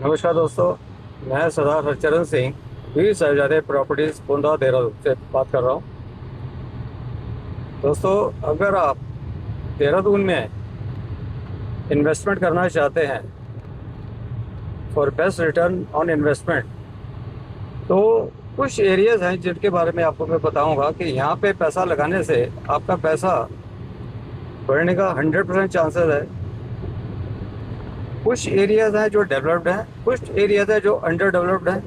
नमस्कार दोस्तों। मैं सरदार हरचरण सिंह वीर साहिबजादे प्रॉपर्टीज गोंदा देहरादून से बात कर रहा हूँ। दोस्तों, अगर आप देहरादून में इन्वेस्टमेंट करना चाहते हैं for best return on investment, तो कुछ एरियाज़ हैं जिनके बारे में आपको मैं बताऊंगा कि यहाँ पे पैसा लगाने से आपका पैसा बढ़ने का 100% चांसेस है। कुछ एरियाज़ हैं जो डेवलप्ड हैं, कुछ एरियाज़ हैं जो अंडर डेवलप्ड हैं,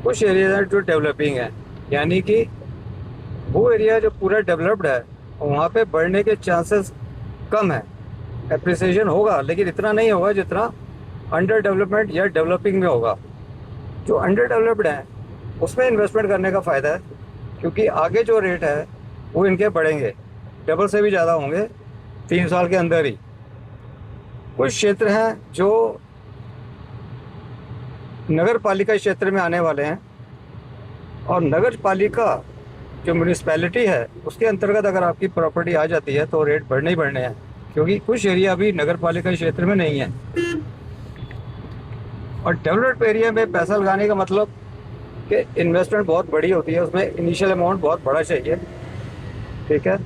कुछ एरियाज़ हैं जो डेवलपिंग हैं। यानी कि वो एरिया जो पूरा डेवलप्ड है वहाँ पे बढ़ने के चांसेस कम है। एप्रिसिएशन होगा लेकिन इतना नहीं होगा जितना अंडर डेवलपमेंट या डेवलपिंग में होगा। जो अंडर डेवलप्ड है उसमें इन्वेस्टमेंट करने का फ़ायदा है, क्योंकि आगे जो रेट है वो इनके बढ़ेंगे, डबल से भी ज़्यादा होंगे 3 साल के अंदर ही। कुछ क्षेत्र हैं जो नगर पालिका क्षेत्र में आने वाले हैं, और नगर पालिका जो म्यूनिसपैलिटी है उसके अंतर्गत अगर आपकी प्रॉपर्टी आ जाती है तो रेट बढ़ने ही बढ़ने हैं, क्योंकि कुछ एरिया अभी नगर पालिका क्षेत्र में नहीं है। और डेवलप्ड एरिया में पैसा लगाने का मतलब कि इन्वेस्टमेंट बहुत बड़ी होती है, उसमें इनिशियल अमाउंट बहुत बड़ा चाहिए, ठीक है।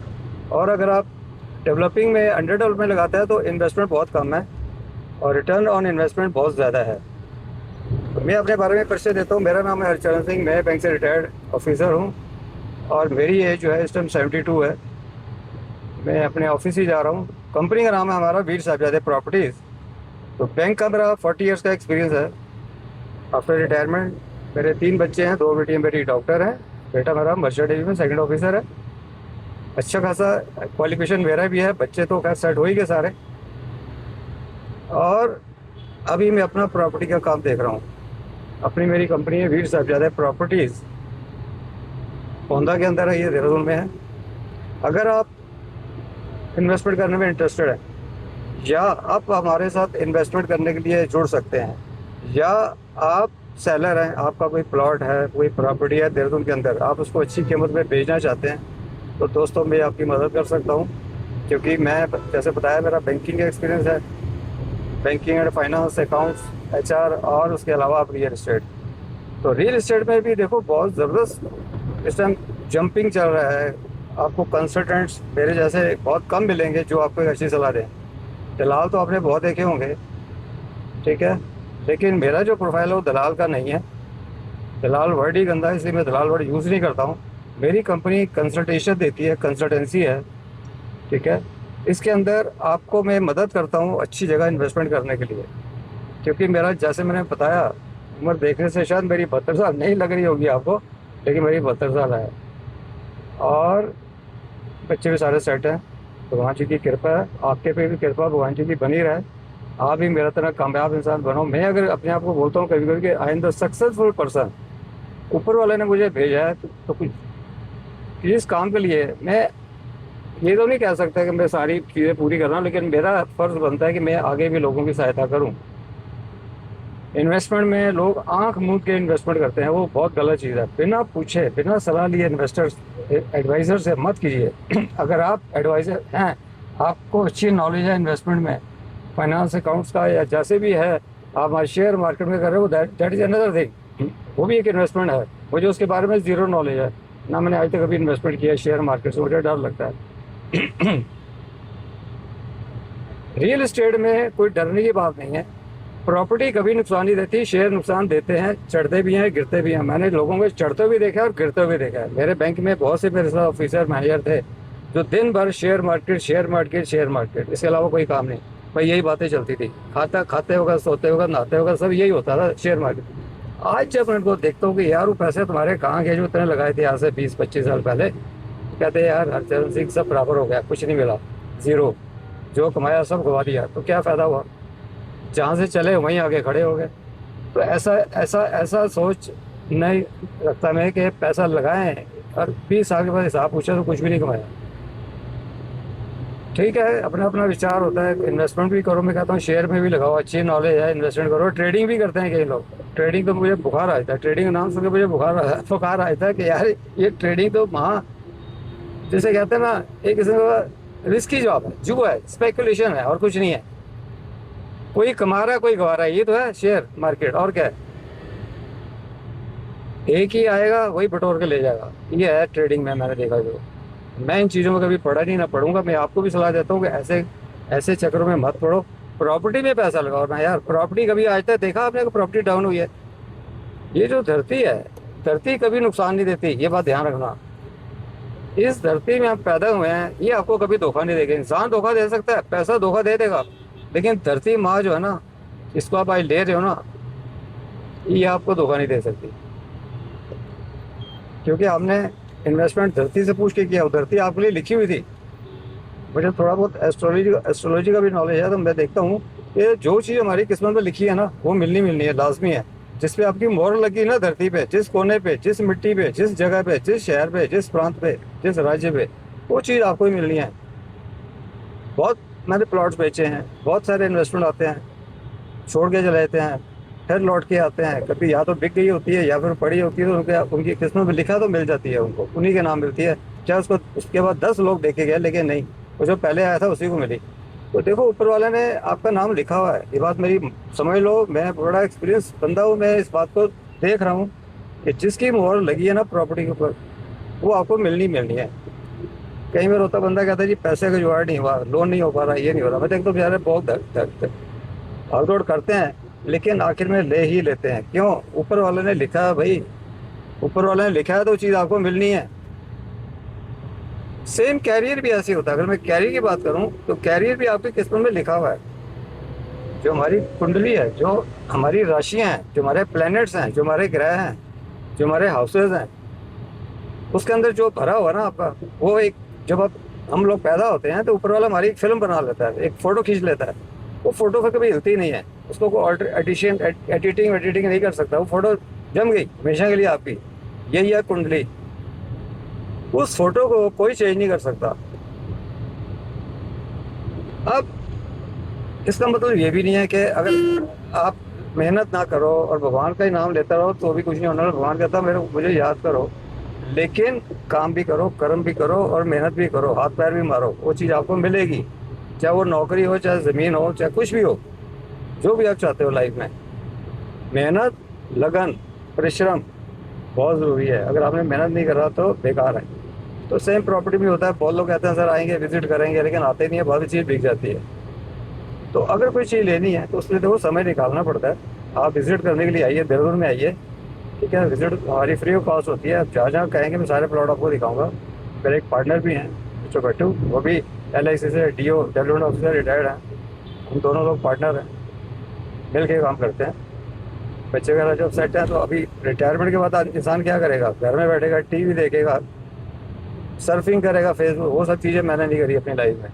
और अगर आप डेवलपिंग में अंडर डेवलपमेंट लगाते हैं तो इन्वेस्टमेंट बहुत कम है और रिटर्न ऑन इन्वेस्टमेंट बहुत ज़्यादा है। तो मैं अपने बारे में परिचय देता हूँ। मेरा नाम है हरचरण सिंह, मैं बैंक से रिटायर्ड ऑफिसर हूँ और मेरी एज जो है इस टाइम 72 है। मैं अपने ऑफिस ही जा रहा हूँ। कंपनी का नाम है हमारा वीर साहिबजादे प्रॉपर्टीज़। तो बैंक का मेरा 40 इयर्स का एक्सपीरियंस है। आफ्टर रिटायरमेंट मेरे 3 बच्चे हैं, 2 बेटियाँ मेरी डॉक्टर हैं, बेटा मेरा मर्चेंट नेवी में सेकंड ऑफिसर है। अच्छा खासा क्वालिफिकेशन मेरा भी है, बच्चे तो खैर सेट हो ही गए सारे। और अभी मैं अपना प्रॉपर्टी का काम देख रहा हूँ। अपनी मेरी कंपनी है वीर साहिबजादे प्रॉपर्टीज़, गोंदा के अंदर है, ये देहरादून में है। अगर आप इन्वेस्टमेंट करने में इंटरेस्टेड है या आप हमारे साथ इन्वेस्टमेंट करने के लिए जुड़ सकते हैं, या आप सेलर हैं, आपका कोई प्लॉट है, कोई प्रॉपर्टी है देहरादून के अंदर, आप उसको अच्छी कीमत में बेचना चाहते हैं, तो दोस्तों मैं आपकी मदद कर सकता हूँ। क्योंकि मैं जैसे बताया मेरा बैंकिंग का एक्सपीरियंस है, banking and finance, accounts, HR और उसके अलावा आप रियल इस्टेट। तो रियल इस्टेट में भी देखो बहुत ज़बरदस्त इस टाइम जंपिंग चल रहा है। आपको कंसल्टेंट्स मेरे जैसे बहुत कम मिलेंगे जो आपको एक अच्छी सलाह दें। दलाल तो आपने बहुत देखे होंगे, ठीक है, लेकिन मेरा जो प्रोफाइल है वो दलाल का नहीं है। दलाल वर्ड ही गंदा है, इसलिए मैं दलाल वर्ड यूज़ नहीं करता हूँ। मेरी कंपनी कंसल्टेशन देती है, कंसल्टेंसी है, ठीक है। इसके अंदर आपको मैं मदद करता हूँ अच्छी जगह इन्वेस्टमेंट करने के लिए। क्योंकि मेरा जैसे मैंने बताया, उम्र देखने से शायद मेरी 72 साल नहीं लग रही होगी आपको, लेकिन मेरी 72 साल है और बच्चे भी सारे सेट हैं। भगवान जी की कृपा है, आपके पे भी कृपा भगवान जी की बनी रहे। आप भी मेरा तरह कामयाब इंसान बनो। मैं अगर अपने आप को बोलता हूँ कभी कभी कि I am the successful person, ऊपर वाले ने मुझे भेजा है तो कुछ किस काम के लिए। मैं ये तो नहीं कह सकता कि मैं सारी चीज़ें पूरी कर रहा हूँ, लेकिन मेरा फ़र्ज़ बनता है कि मैं आगे भी लोगों की सहायता करूँ। इन्वेस्टमेंट में लोग आंख मूंद के इन्वेस्टमेंट करते हैं, वो बहुत गलत चीज़ है। बिना पूछे, बिना सलाह लिए इन्वेस्टर्स एडवाइज़र से मत कीजिए। अगर आप एडवाइज़र हैं, आपको अच्छी नॉलेज है इन्वेस्टमेंट में, फाइनेंस अकाउंट्स का या जैसे भी है, आप शेयर मार्केट में कर रहे हो, दैट इज़ अनदर थिंग, वो भी एक इन्वेस्टमेंट है। मुझे उसके बारे में ज़ीरो नॉलेज है, ना मैंने आज तक कभी इन्वेस्टमेंट किया है शेयर मार्केट से, मुझे डर लगता है। रियल इस्टेट में कोई डरने की बात नहीं है। प्रॉपर्टी कभी नुकसान नहीं देती, शेयर नुकसान देते हैं, चढ़ते भी हैं, गिरते भी हैं। मैंने लोगों को चढ़ते हुए देखा है और गिरते हुए देखा है। मेरे बैंक में बहुत से मेरे साथ ऑफिसर मैनेजर थे जो दिन भर share market, share market, share market, इसके अलावा कोई काम नहीं, भाई यही बातें चलती थी। खाता खाते होगा, सोते होगा, नहाते होगा, सब यही होता था, शेयर मार्केट। आज जब मैं उनको देखता हूँ कि यार वो पैसे तुम्हारे कहाँ गए जो इतने लगाए थे आज से 20-25 साल पहले, कहते यार हरचरण सिंह सब बराबर हो गया, कुछ नहीं मिला, ज़ीरो, जो कमाया सब गवा दिया, तो क्या फ़ायदा हुआ, जहाँ से चले वहीं आगे खड़े हो गए। तो ऐसा ऐसा ऐसा सोच नहीं रखता मैं कि पैसा लगाएं और 20 साल के बाद हिसाब पूछे तो कुछ भी नहीं कमाया। ठीक है, अपना अपना विचार होता है। इन्वेस्टमेंट भी करो, मैं कहता हूँ शेयर में भी लगाओ, अच्छी नॉलेज है, इन्वेस्टमेंट करो। ट्रेडिंग भी करते हैं कई लोग। ट्रेडिंग तो मुझे बुखार आता है, ट्रेडिंग का नाम सुन के मुझे बुखार आता है कि यार ये ट्रेडिंग तो महा, जैसे कहते हैं ना, एक किस्म का रिस्की जॉब है, जुआ है, स्पेकुलेशन है और कुछ नहीं है। कोई कमा रहा है कोई गवा रहा है, ये तो है शेयर मार्केट, और क्या है। एक ही आएगा वही बटोर के ले जाएगा, ये है ट्रेडिंग में मैंने देखा जो। मैं इन चीज़ों में कभी पढ़ा नहीं, ना पढ़ूंगा। मैं आपको भी सलाह देता हूँ कि ऐसे ऐसे चक्करों में मत पड़ो, प्रॉपर्टी में पैसा लगाओ ना यार। प्रॉपर्टी कभी आज तक देखा आपने कि प्रॉपर्टी डाउन हुई है? ये जो धरती है, धरती कभी नुकसान नहीं देती, ये बात ध्यान रखना। इस धरती में आप पैदा हुए हैं, ये आपको कभी धोखा नहीं देगा। इंसान धोखा दे सकता है, पैसा धोखा दे देगा, लेकिन धरती माँ जो है ना, इसको आप आज ले रहे हो ना, ये आपको धोखा नहीं दे सकती, क्योंकि आपने इन्वेस्टमेंट धरती से पूछ के किया। धरती आपके लिए लिखी हुई थी। मुझे थोड़ा बहुत एस्ट्रोलॉजी का भी नॉलेज है, तो मैं देखता हूँ कि जो चीज़ हमारी किस्मत में लिखी है ना, वो मिलनी मिलनी है, लाजमी है। जिस पे आपकी मोहर लगी ना धरती पे, जिस कोने पे, जिस मिट्टी पे, जिस जगह पे, जिस शहर पे, जिस प्रांत पे, जिस राज्य पे, वो चीज़ आपको ही मिलनी है। बहुत मैंने प्लॉट्स बेचे हैं, बहुत सारे इन्वेस्टमेंट आते हैं, छोड़ के चले जाते हैं, फिर लौट के आते हैं। कभी या तो बिक गई होती है या फिर पड़ी होती है, तो उनकी किस्मत में लिखा तो मिल जाती है, उनको उन्हीं के नाम मिलती है। चाहे उसको उसके बाद 10 लोग देखे गए, लेकिन नहीं, वो जो पहले आया था उसी को मिली। तो देखो, ऊपर वाले ने आपका नाम लिखा हुआ है, ये बात मेरी समझ लो। मैं बड़ा एक्सपीरियंस बंदा हूँ, मैं इस बात को देख रहा हूँ कि जिसकी मोहर लगी है ना प्रॉपर्टी के ऊपर, वो आपको मिलनी मिलनी है। कई बार होता बंदा कहता है जी पैसे का जुगाड़ नहीं हुआ, लोन नहीं हो पा रहा, ये नहीं हो रहा। मैं देखता हूँ बेचारे बहुत भाग दौड़ करते हैं, लेकिन आखिर में ले ही लेते हैं। क्यों? ऊपर वाले ने लिखा है भाई, ऊपर वाले ने लिखा है तो चीज़ आपको मिलनी है। सेम कैरियर भी ऐसे होता है। अगर मैं कैरियर की बात करूं, तो कैरियर भी आपकी किस्मत में लिखा हुआ है। जो हमारी कुंडली है, जो हमारी राशियां हैं, जो हमारे प्लैनेट्स हैं, जो हमारे ग्रह हैं, जो हमारे हाउसेज हैं, उसके अंदर जो भरा हुआ ना आपका, वो एक, जब आप हम लोग पैदा होते हैं तो ऊपर वाला हमारी एक फिल्म बना लेता है, एक फ़ोटो खींच लेता है। वो फ़ोटो फिर कभी हिलती नहीं है, उसको कोई एडिटिंग नहीं कर सकता। वो फ़ोटो जम गई हमेशा के लिए आपकी। यही है कुंडली, उस फोटो को कोई चेंज नहीं कर सकता। अब इसका मतलब ये भी नहीं है कि अगर आप मेहनत ना करो और भगवान का ही नाम लेता रहो तो भी कुछ नहीं होना। भगवान कहता मुझे याद करो, लेकिन काम भी करो, कर्म भी करो और मेहनत भी करो, हाथ पैर भी मारो, वो चीज़ आपको मिलेगी। चाहे वो नौकरी हो, चाहे ज़मीन हो, चाहे कुछ भी हो, जो भी आप चाहते हो लाइफ में। मेहनत, लगन, परिश्रम बहुत ज़रूरी है। अगर आपने मेहनत नहीं कर रहा तो बेकार है। तो सेम प्रॉपर्टी भी होता है। बहुत लोग कहते हैं सर आएंगे विजिट करेंगे, लेकिन आते नहीं है, बहुत चीज़ बिक जाती है। तो अगर कोई चीज़ लेनी है तो उसके लिए देखो समय निकालना पड़ता है। आप विजिट करने के लिए आइए, देहरादून में आइए, ठीक है। विजिट हमारी फ्री ऑफ कॉस्ट होती है। आप जहाँ जहाँ कहेंगे मैं सारे प्लॉट आपको दिखाऊंगा। मेरे एक पार्टनर भी हैं मिस्टर भट्टू, वो भी LIC से DO डेवलपमेंट ऑफिसर रिटायर्ड हैं। हम दोनों लोग पार्टनर हैं, मिल के काम करते हैं। बच्चे वगैरह जब सेट हैं तो अभी रिटायरमेंट के बाद इंसान क्या करेगा? घर में बैठेगा, TV देखेगा, सर्फिंग करेगा, फेसबुक, वो सब चीज़ें मैंने नहीं करी अपनी लाइफ में।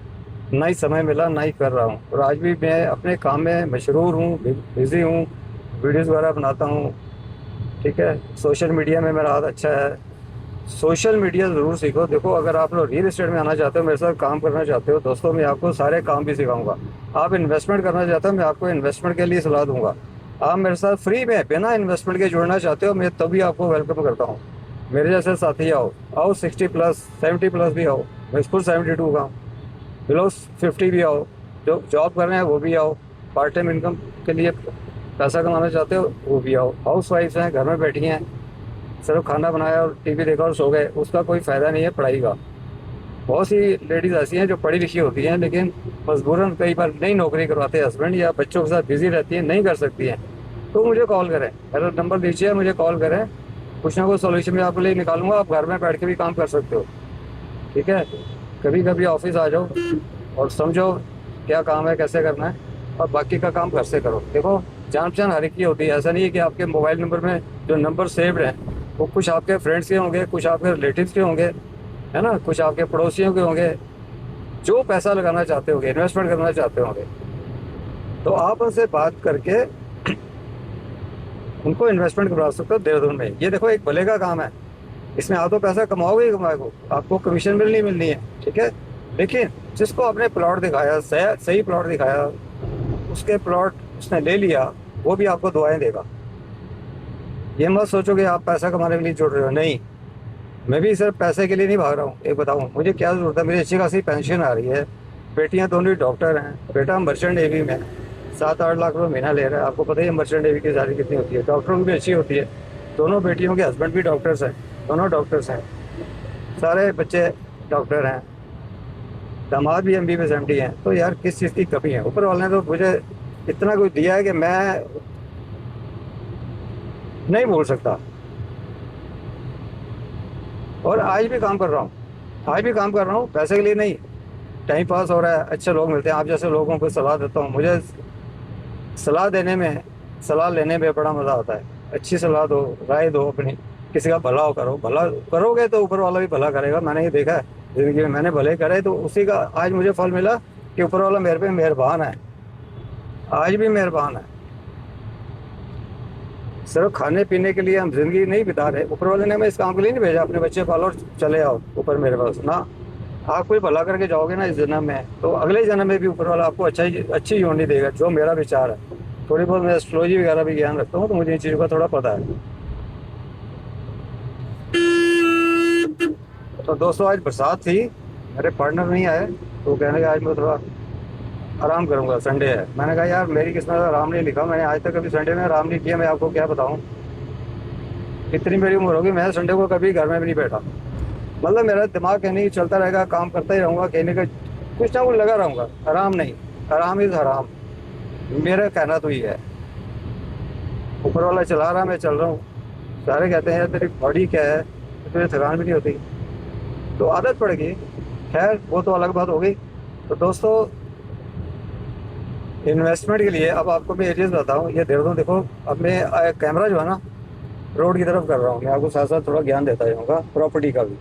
ना ही समय मिला, ना ही कर रहा हूँ। और आज भी मैं अपने काम में मशरूर हूँ, बिज़ी हूँ, वीडियोज़ वगैरह बनाता हूँ, ठीक है। सोशल मीडिया में मेरा हाथ अच्छा है। सोशल मीडिया ज़रूर सीखो। देखो, अगर आप लोग रियल एस्टेट में आना चाहते हो, मेरे साथ काम करना चाहते हो, दोस्तों मैं आपको सारे काम भी सिखाऊंगा। आप इन्वेस्टमेंट करना चाहते हो, मैं आपको इन्वेस्टमेंट के लिए सलाह दूंगा। आप मेरे साथ फ्री में बिना इन्वेस्टमेंट के जुड़ना चाहते हो, मैं तभी आपको वेलकम करता हूँ। मेरे जैसे साथी आओ 60+ 70+ भी आओ, मैं खुद 72 का हूँ। बिलो 50 भी आओ, जो जॉब कर रहे हैं वो भी आओ, पार्ट टाइम इनकम के लिए पैसा कमाना चाहते हो वो भी आओ। हाउस वाइफ्स हैं, घर में बैठी हैं, सिर्फ खाना बनाया और TV देखा और सो गए, उसका कोई फ़ायदा नहीं है पढ़ाई का। बहुत सी लेडीज़ ऐसी हैं जो पढ़ी लिखी होती हैं, लेकिन मजबूरन कई बार नहीं नौकरी करवाते हस्बैंड, या बच्चों के साथ बिजी रहती हैं, नहीं कर सकती हैं। तो मुझे कॉल करें, मेरा नंबर दीजिए, मुझे कॉल करें, कुछ ना कुछ सोल्यूशन मैं आपके लिए निकालूंगा। आप घर में बैठ के भी काम कर सकते हो, ठीक है। कभी कभी ऑफिस आ जाओ और समझो क्या काम है, कैसे करना है, और बाकी का काम घर से करो। देखो, जान पहचान हर एक की होती है। ऐसा नहीं है कि आपके मोबाइल नंबर में जो नंबर सेव्ड हैं वो कुछ आपके फ्रेंड्स के होंगे, कुछ आपके रिलेटिव्स के होंगे, है ना, कुछ आपके पड़ोसियों के होंगे, जो पैसा लगाना चाहते होंगे, इन्वेस्टमेंट करना चाहते होंगे। तो आप उनसे बात करके उनको इन्वेस्टमेंट करवा सकते हो देहरादून में। ये देखो, एक भले का काम है, इसमें आप तो पैसा कमाओगे ही कमाओगे, आपको कमीशन मिलनी मिलनी है, ठीक है। लेकिन जिसको आपने प्लॉट दिखाया, सही प्लॉट दिखाया, उसके प्लॉट उसने ले लिया, वो भी आपको दुआएं देगा। ये मत सोचो कि आप पैसा कमाने के लिए जुड़ रहे हो, नहीं। मैं भी सिर्फ पैसे के लिए नहीं भाग रहा हूँ। एक बताऊँ, मुझे क्या ज़रूरत है? मेरी अच्छी खासी पेंशन आ रही है, बेटियाँ दोनों ही डॉक्टर हैं, बेटा मर्चेंट नेवी में, 7-8 लाख रुपये महीना ले रहा है। आपको पता ही है मर्चेंट नेवी की सैलरी कितनी होती है। डॉक्टरों की भी अच्छी होती है। दोनों बेटियों के हस्बैंड भी डॉक्टर्स हैं, दोनों डॉक्टर्स हैं, सारे बच्चे डॉक्टर हैं, दामाद भी MBBS MD हैं। तो यार किस चीज़ की कमी है? ऊपर वाले ने तो मुझे इतना कुछ दिया है कि मैं नहीं बोल सकता। और आज भी काम कर रहा हूँ, आज भी काम कर रहा हूँ, पैसे के लिए नहीं, टाइम पास हो रहा है, अच्छे लोग मिलते हैं। आप जैसे लोगों को सलाह देता हूँ। मुझे सलाह देने में, सलाह लेने में बड़ा मज़ा आता है। अच्छी सलाह दो, राय दो अपनी, किसी का भला हो करो। भला करोगे तो ऊपर वाला भी भला करेगा। मैंने ये देखा है ज़िंदगी में, मैंने भले करे तो उसी का आज मुझे फल मिला कि ऊपर वाला मेरे पे मेहरबान है, आज भी मेहरबान है। सिर्फ खाने पीने के लिए हम ज़िंदगी नहीं बिता रहे। ऊपर वाले ने हमें इस काम के लिए नहीं भेजा अपने बच्चे पालो और चले आओ ऊपर मेरे पास ना। आप कोई भला करके जाओगे ना इस जन्म में, तो अगले जन्म में भी ऊपर वाला आपको अच्छी योनि देगा, जो मेरा विचार है। थोड़ी बहुत मैं एस्ट्रोलॉजी वगैरह भी ज्ञान रखता हूँ, तो मुझे इन चीज़ों का थोड़ा पता है। तो दोस्तों आज बरसात थी, मेरे पार्टनर नहीं आए, तो कहने लगे आज मैं थोड़ा आराम करूंगा, संडे है। मैंने कहा यार मेरी किस्मत में आराम नहीं लिखा, मैंने आज तक कभी संडे में आराम नहीं किया। मैं आपको क्या बताऊं, इतनी मेरी उम्र होगी, मैं संडे को कभी घर में भी नहीं बैठा। मतलब मेरा दिमाग कहीं नहीं चलता रहेगा, काम करता ही रहूँगा, कहीं ना कहीं कुछ ना कुछ लगा रहूँगा। आराम नहीं, आराम इज़ हराम, मेरा कहना तो ये है। ऊपर वाला चला रहा, मैं चल रहा हूँ। सारे कहते हैं यार तेरी बॉडी क्या है, तुझे थकान भी नहीं होती, तो आदत पड़ गई। खैर वो तो अलग बात हो गई। तो दोस्तों इन्वेस्टमेंट के लिए अब आपको मैं एरियाज बताऊँ, ये देहरादून देखो। अब मैं कैमरा जो है ना रोड की तरफ कर रहा हूँ, मैं आपको साथ साथ थोड़ा ज्ञान देता जाऊँगा प्रॉपर्टी का भी।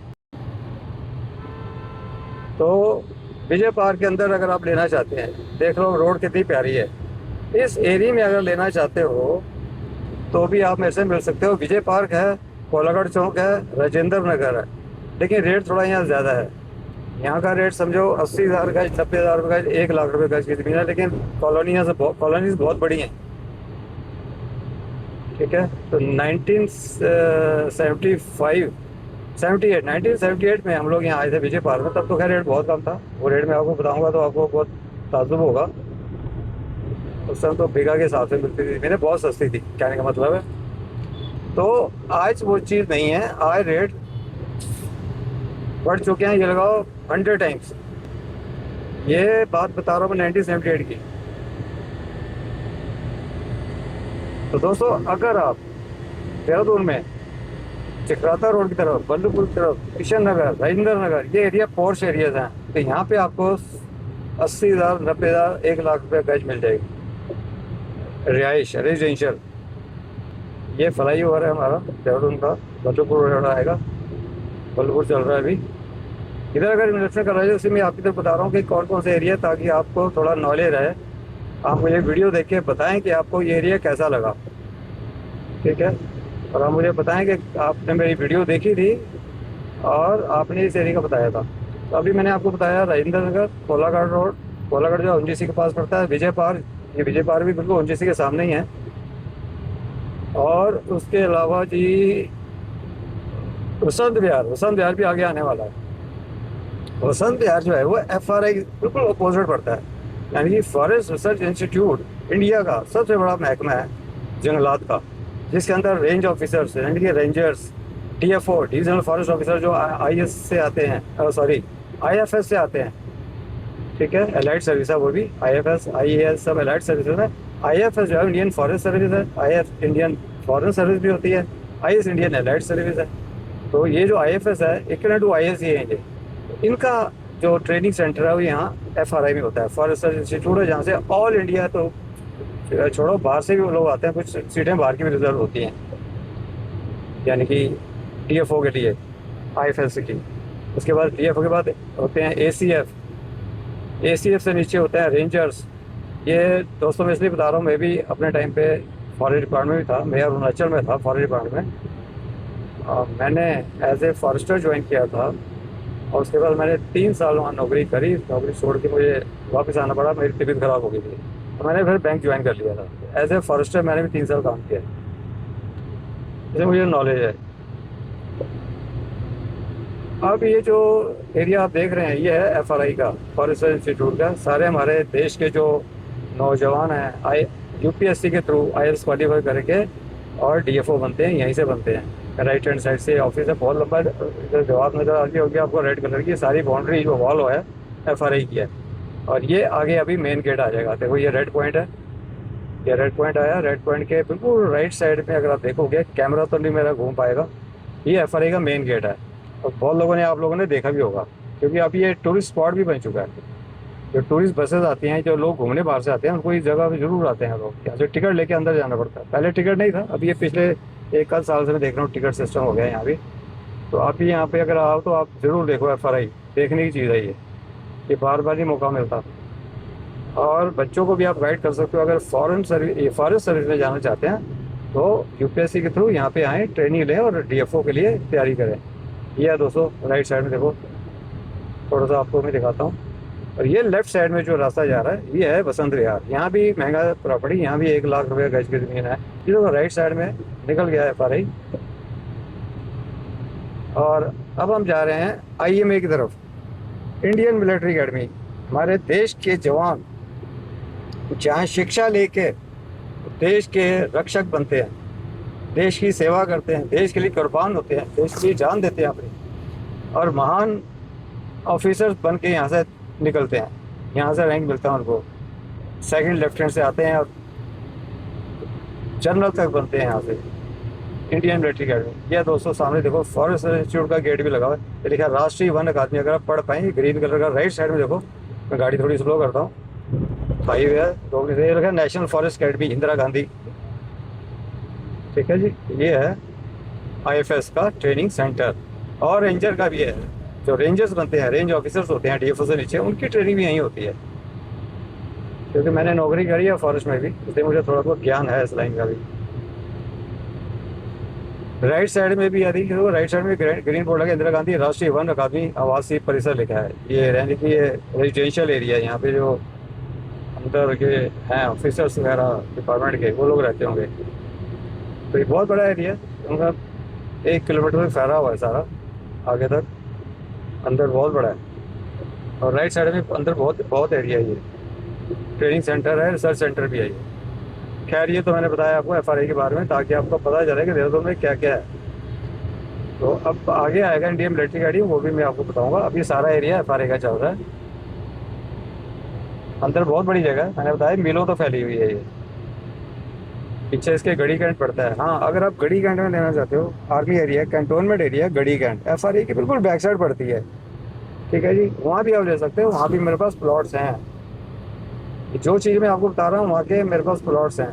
तो विजय पार्क के अंदर अगर आप लेना चाहते हैं, देख लो रोड कितनी प्यारी है। इस एरिया में अगर लेना चाहते हो तो भी आप मेरे से मिल सकते हो। विजय पार्क है, कोलागढ़ चौक है, राजेंद्र नगर है, लेकिन रेट थोड़ा यहाँ ज़्यादा है। यहाँ का रेट समझो 80,000 गज, 90,000 रुपये गज, 1 लाख रुपये गज की ज़मीन है। लेकिन कॉलोनीज बहुत बड़ी हैं, ठीक है। तो 1978 में हम लोग यहाँ आए थे विजय पार्क में। तब तो खैर रेट बहुत कम था। वो रेट मैं आपको बताऊंगा तो आपको बहुत ताज्जुब होगा। उस समय तो बीघा के हिसाब से मिलती थी, मैंने बहुत सस्ती थी, कहने का मतलब है। तो आज वो चीज़ नहीं है, आज रेट बढ़ चुके हैं, ये लगाओ 100 टाइम्स। ये बात बता रहा हूँ मैं 1978 की। तो दोस्तों अगर आप देहरादून में चक्राता रोड की तरफ, बल्लभपुर की तरफ, किशन नगर, राजेंद्र नगर, ये एरिया पॉश एरियाज हैं, तो यहाँ पे आपको 80,000, 90,000, 1 लाख रुपये गज मिल जाएगी रिहाइश, रेजिडेंशियल। ये फ्लाई ओवर है हमारा देहरादून का, बल्लभपुर रोड आएगा, बल्लभपुर चल रहा है अभी। इधर अगर इन्वेस्टमेंट कर रहे हैं, उसी में आपकी तरफ बता रहा हूँ कि कौन कौन से एरिया, ताकि आपको थोड़ा नॉलेज रहे। आप मुझे वीडियो देख के बताएं कि आपको ये एरिया कैसा लगा, ठीक है। और आप मुझे बताएं कि आपने मेरी वीडियो देखी थी और आपने इस एरिया का बताया था। तो अभी मैंने आपको बताया राजेंद्र नगर, कोलागढ़ रोड, कोलागढ़ जो ONGC के पास पड़ता है, विजय पार्क, ये विजय पार्क भी बिल्कुल ONGC के सामने ही है। और उसके अलावा जी वसंत विहार भी आगे आने वाला है। वसंत विहार जो है वो FRI बिल्कुल अपोजिट पड़ता है, यानी कि फॉरेस्ट रिसर्च इंस्टीट्यूट इंडिया का सबसे बड़ा महकमा है जंगलात का, जिसके अंदर रेंज ऑफिसर्स यानी कि rangers, TFO divisional forest officer जो IS से आते हैं, IFS से आते हैं, ठीक है। एलाइड सर्विस है वो भी, IFS IAS सब एलाइड सर्विस है। IFS जो है इंडियन फॉरेस्ट सर्विस है, IF इंडियन फॉरेन सर्विस भी होती है, IS इंडियन एलाइड सर्विस है। तो ये जो IFS है इक्वल टू IS ही है। इनका जो ट्रेनिंग सेंटर है वो यहाँ FRI में होता है, फॉरेस्ट रिसर्च इंस्टीट्यूट है, जहाँ से ऑल इंडिया तो छोड़ो बाहर से भी लोग आते हैं, कुछ सीटें बाहर की भी रिजर्व होती हैं, यानी कि TFO के लिए, IFS की। उसके बाद TFO के बाद होते हैं ACF से नीचे होते हैं रेंजर्स। ये दोस्तों मैं इसलिए बता रहा हूँ, मैं भी अपने टाइम पे फॉरेस्ट डिपार्टमेंट में था, मैं अरुणाचल में था फॉरेस्ट डिपार्टमेंट में। मैंने एज ए फॉरेस्टर ज्वाइन किया था और उसके बाद मैंने 3 साल वहाँ नौकरी करी। नौकरी छोड़ के मुझे वापस आना पड़ा, मेरी तबीयत ख़राब हो गई थी, तो मैंने फिर बैंक ज्वाइन कर लिया था। एज ए फॉरेस्टर मैंने भी 3 साल काम किया, इसलिए मुझे नॉलेज है। अब ये जो एरिया आप देख रहे हैं ये है FRI का, फॉरेस्ट इंस्टीट्यूट का। सारे हमारे देश के जो नौजवान हैं यूपीएससी के थ्रू आईएलटीएस क्वालिफाई करके और डीएफओ बनते हैं, यहीं से बनते हैं। राइट हैंड साइड से ऑफिस है, बहुत लंबा। इधर जवाब नजर आती होगी आपको, रेड कलर की सारी बाउंड्री जो वॉल है एफआरआई की है। और ये आगे अभी मेन गेट आ जाएगा। देखो ये रेड पॉइंट है, ये रेड पॉइंट आया। रेड पॉइंट के बिल्कुल राइट साइड में अगर आप देखोगे, कैमरा तो नहीं मेरा घूम पाएगा, ये एफआरआई का मेन गेट है। और बहुत लोगों ने, आप लोगों ने देखा भी होगा, क्योंकि अभी ये टूरिस्ट स्पॉट भी बन चुका है। जो टूरिस्ट बसेस आती हैं, जो लोग घूमने बाहर से आते हैं, उनको इस जगह पे जरूर आते हैं लोग। यहाँ से टिकट लेके अंदर जाना पड़ता है, पहले टिकट नहीं था। अभी ये पिछले एक आध साल से मैं देख रहा हूँ टिकट सिस्टम हो गया है यहाँ भी। तो आप भी यहाँ पे अगर आओ तो आप ज़रूर देखो, एफआरआई देखने की चीज़ है ये बार बार ही मौका मिलता। और बच्चों को भी आप गाइड कर सकते हो। अगर फॉरेस्ट सर्विस में जाना चाहते हैं तो यूपीएससी के थ्रू यहाँ पे आएँ, ट्रेनिंग लें और डीएफओ के लिए तैयारी करें। ये है दोस्तों, राइट साइड में देखो, थोड़ा सा आपको मैं दिखाता हूँ। और ये लेफ्ट साइड में जो रास्ता जा रहा है, ये है वसंत विहार। यहाँ भी महंगा प्रॉपर्टी, यहाँ भी 1 लाख रुपये गज की ज़मीन है। ये तो राइट साइड में निकल गया है एफआरआई। और अब हम जा रहे हैं आईएमए की तरफ, इंडियन मिलिट्री एकेडमी। हमारे देश के जवान जहाँ शिक्षा लेके देश के रक्षक बनते हैं, देश की सेवा करते हैं, देश के लिए कुर्बान होते हैं, देश के लिए जान देते हैं अपनी, और महान ऑफिसर्स बन के यहाँ से निकलते हैं। यहाँ से रैंक मिलता है उनको, सेकंड लेफ्टिनेंट से आते हैं और जनरल तक बनते हैं यहाँ से, इंडियन मिलिट्री अकेडमी। यह दोस्तों सामने देखो, फॉरेस्ट इंस्टीट्यूट का गेट भी लगा हुआ है, ये लिखा है राष्ट्रीय वन अकादमी। अगर आप पढ़ पाएंगे, ग्रीन कलर का। राइट साइड में देखो, मैं गाड़ी थोड़ी स्लो करता हूँ, हाईवे है, तो ये लिखा है national forest academy Indira Gandhi. ठीक है जी, ये है आईएफएस का ट्रेनिंग सेंटर। और रेंजर का भी है, जो रेंजर्स बनते हैं, रेंज ऑफिसर्स होते हैं डीएफओ से नीचे, उनकी ट्रेनिंग भी यहीं होती है। क्योंकि मैंने नौकरी करी है फॉरेस्ट में भी, इसलिए मुझे थोड़ा बहुत ज्ञान है इस लाइन का भी। राइट साइड में भी यदि राइट साइड में ग्रीन बोर्ड लगा, इंदिरा गांधी राष्ट्रीय वन अकादमी आवासीय परिसर लिखा है। ये यानी कि ये रेजिडेंशियल एरिया है, यहाँ पे जो अंदर के हैं ऑफिसर्स वगैरह डिपार्टमेंट के, वो लोग रहते होंगे। तो ये बहुत बड़ा एरिया है, उनका 1 किलोमीटर में फैला हुआ है सारा आगे तक, अंदर बहुत बड़ा है। और राइट साइड में अंदर बहुत एरिया है। ये ट्रेनिंग सेंटर है, रिसर्च सेंटर भी है ये। खैर, ये तो मैंने बताया आपको एफआरआई के बारे में, ताकि आपको पता चले कि देहरादून में क्या क्या है। तो अब आगे आएगा इंडियन मिलिट्री अकेडमी, वो भी मैं आपको बताऊंगा। अब ये सारा एरिया एफआरआई का चल रहा है। अंदर बहुत बड़ी जगह है, मैंने बताया मिलों तो फैली हुई है ये। पीछे इसके गढ़ी कैंट पड़ता है। हाँ, अगर आप गढ़ी कैंट में लेना चाहते हो, आर्मी एरिया, कैंटोनमेंट एरिया गढ़ी कैंट एफआरआई की बिल्कुल बैक साइड पड़ती है। ठीक है जी, वहाँ भी आप ले सकते हो, वहाँ भी मेरे पास प्लॉट्स हैं। जो चीज़ मैं आपको बता रहा हूँ, वहाँ के मेरे पास प्लॉट्स हैं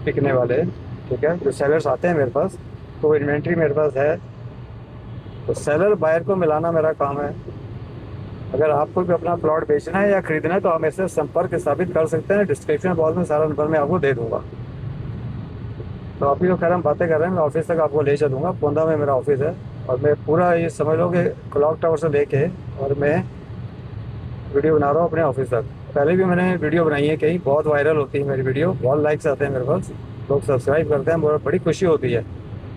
बिकने वाले। ठीक है, जो सेलर्स आते हैं मेरे पास, तो इन्वेंट्री मेरे पास है। तो सेलर बायर को मिलाना मेरा काम है। अगर आपको भी अपना प्लॉट बेचना है या खरीदना है, तो आप मेरे से संपर्क स्थापित कर सकते हैं। डिस्क्रिप्शन बॉक्स में सारा नंबर मैं आपको दे दूँगा। तो अभी तो खैर हम बातें कर रहे हैं, मैं ऑफिस तक आपको ले चलूँगा। पोंदा में मेरा ऑफिस है, और मैं पूरा ये समझ लो कि क्लॉक टावर से लेके और मैं वीडियो बना रहा हूँ अपने ऑफिस तक। पहले भी मैंने वीडियो बनाई है कहीं, बहुत वायरल होती है मेरी वीडियो, बहुत लाइक्स आते हैं मेरे पास, लोग सब्सक्राइब करते हैं, बहुत बड़ी खुशी होती है